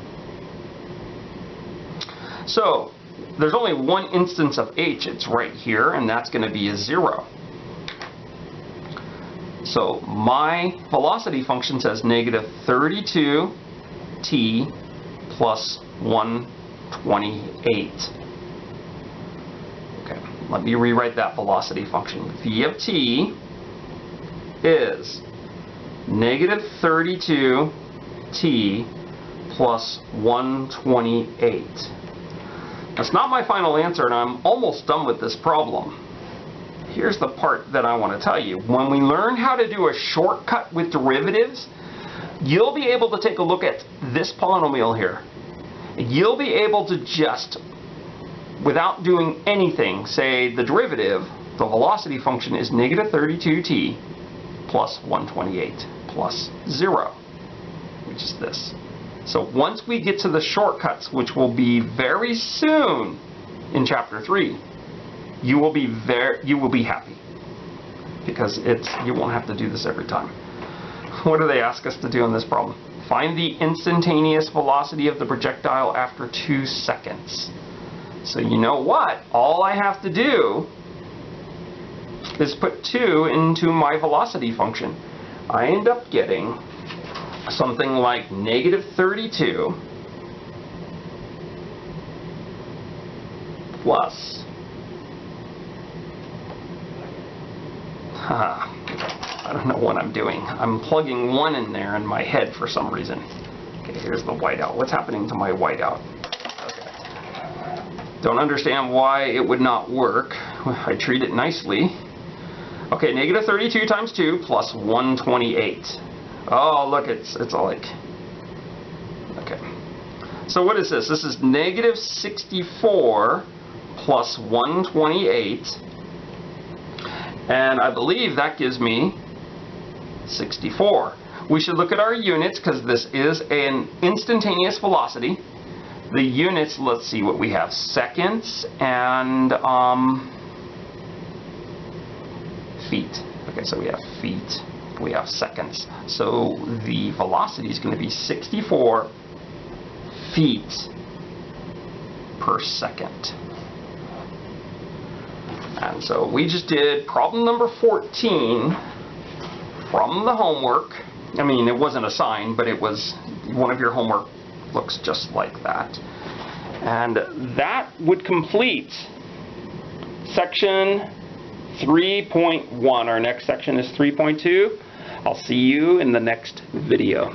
So there's only one instance of h. It's right here, and that's going to be a 0. So my velocity function says negative 32t plus 128. Okay, let me rewrite that velocity function. V of t is negative 32t plus 128. That's not my final answer, and I'm almost done with this problem. Here's the part that I want to tell you. When we learn how to do a shortcut with derivatives, you'll be able to take a look at this polynomial here. You'll be able to just, without doing anything, say the derivative, the velocity function is negative 32t plus 128 plus 0, which is this. So once we get to the shortcuts, which will be very soon in chapter 3, you will be happy, because you won't have to do this every time. What do they ask us to do in this problem? Find the instantaneous velocity of the projectile after 2 seconds. So you know what? All I have to do is put 2 into my velocity function. I end up getting something like negative 32 plus I don't know what I'm doing. I'm plugging 1 in there in my head for some reason. Okay, here's the whiteout. What's happening to my whiteout? Okay. Don't understand why it would not work. I treat it nicely. Okay, negative 32 times 2 plus 128. Oh, look, it's all like... Okay. So what is this? This is negative 64 plus 128. And I believe that gives me 64. We should look at our units because this is an instantaneous velocity. The units, let's see what we have. Seconds and feet. Okay, so we have feet. We have seconds. So the velocity is going to be 64 feet per second. And so we just did problem number 14 from the homework. I mean, it wasn't assigned, but it was one of your homework. Looks just like that. And that would complete section 3.1. Our next section is 3.2. I'll see you in the next video.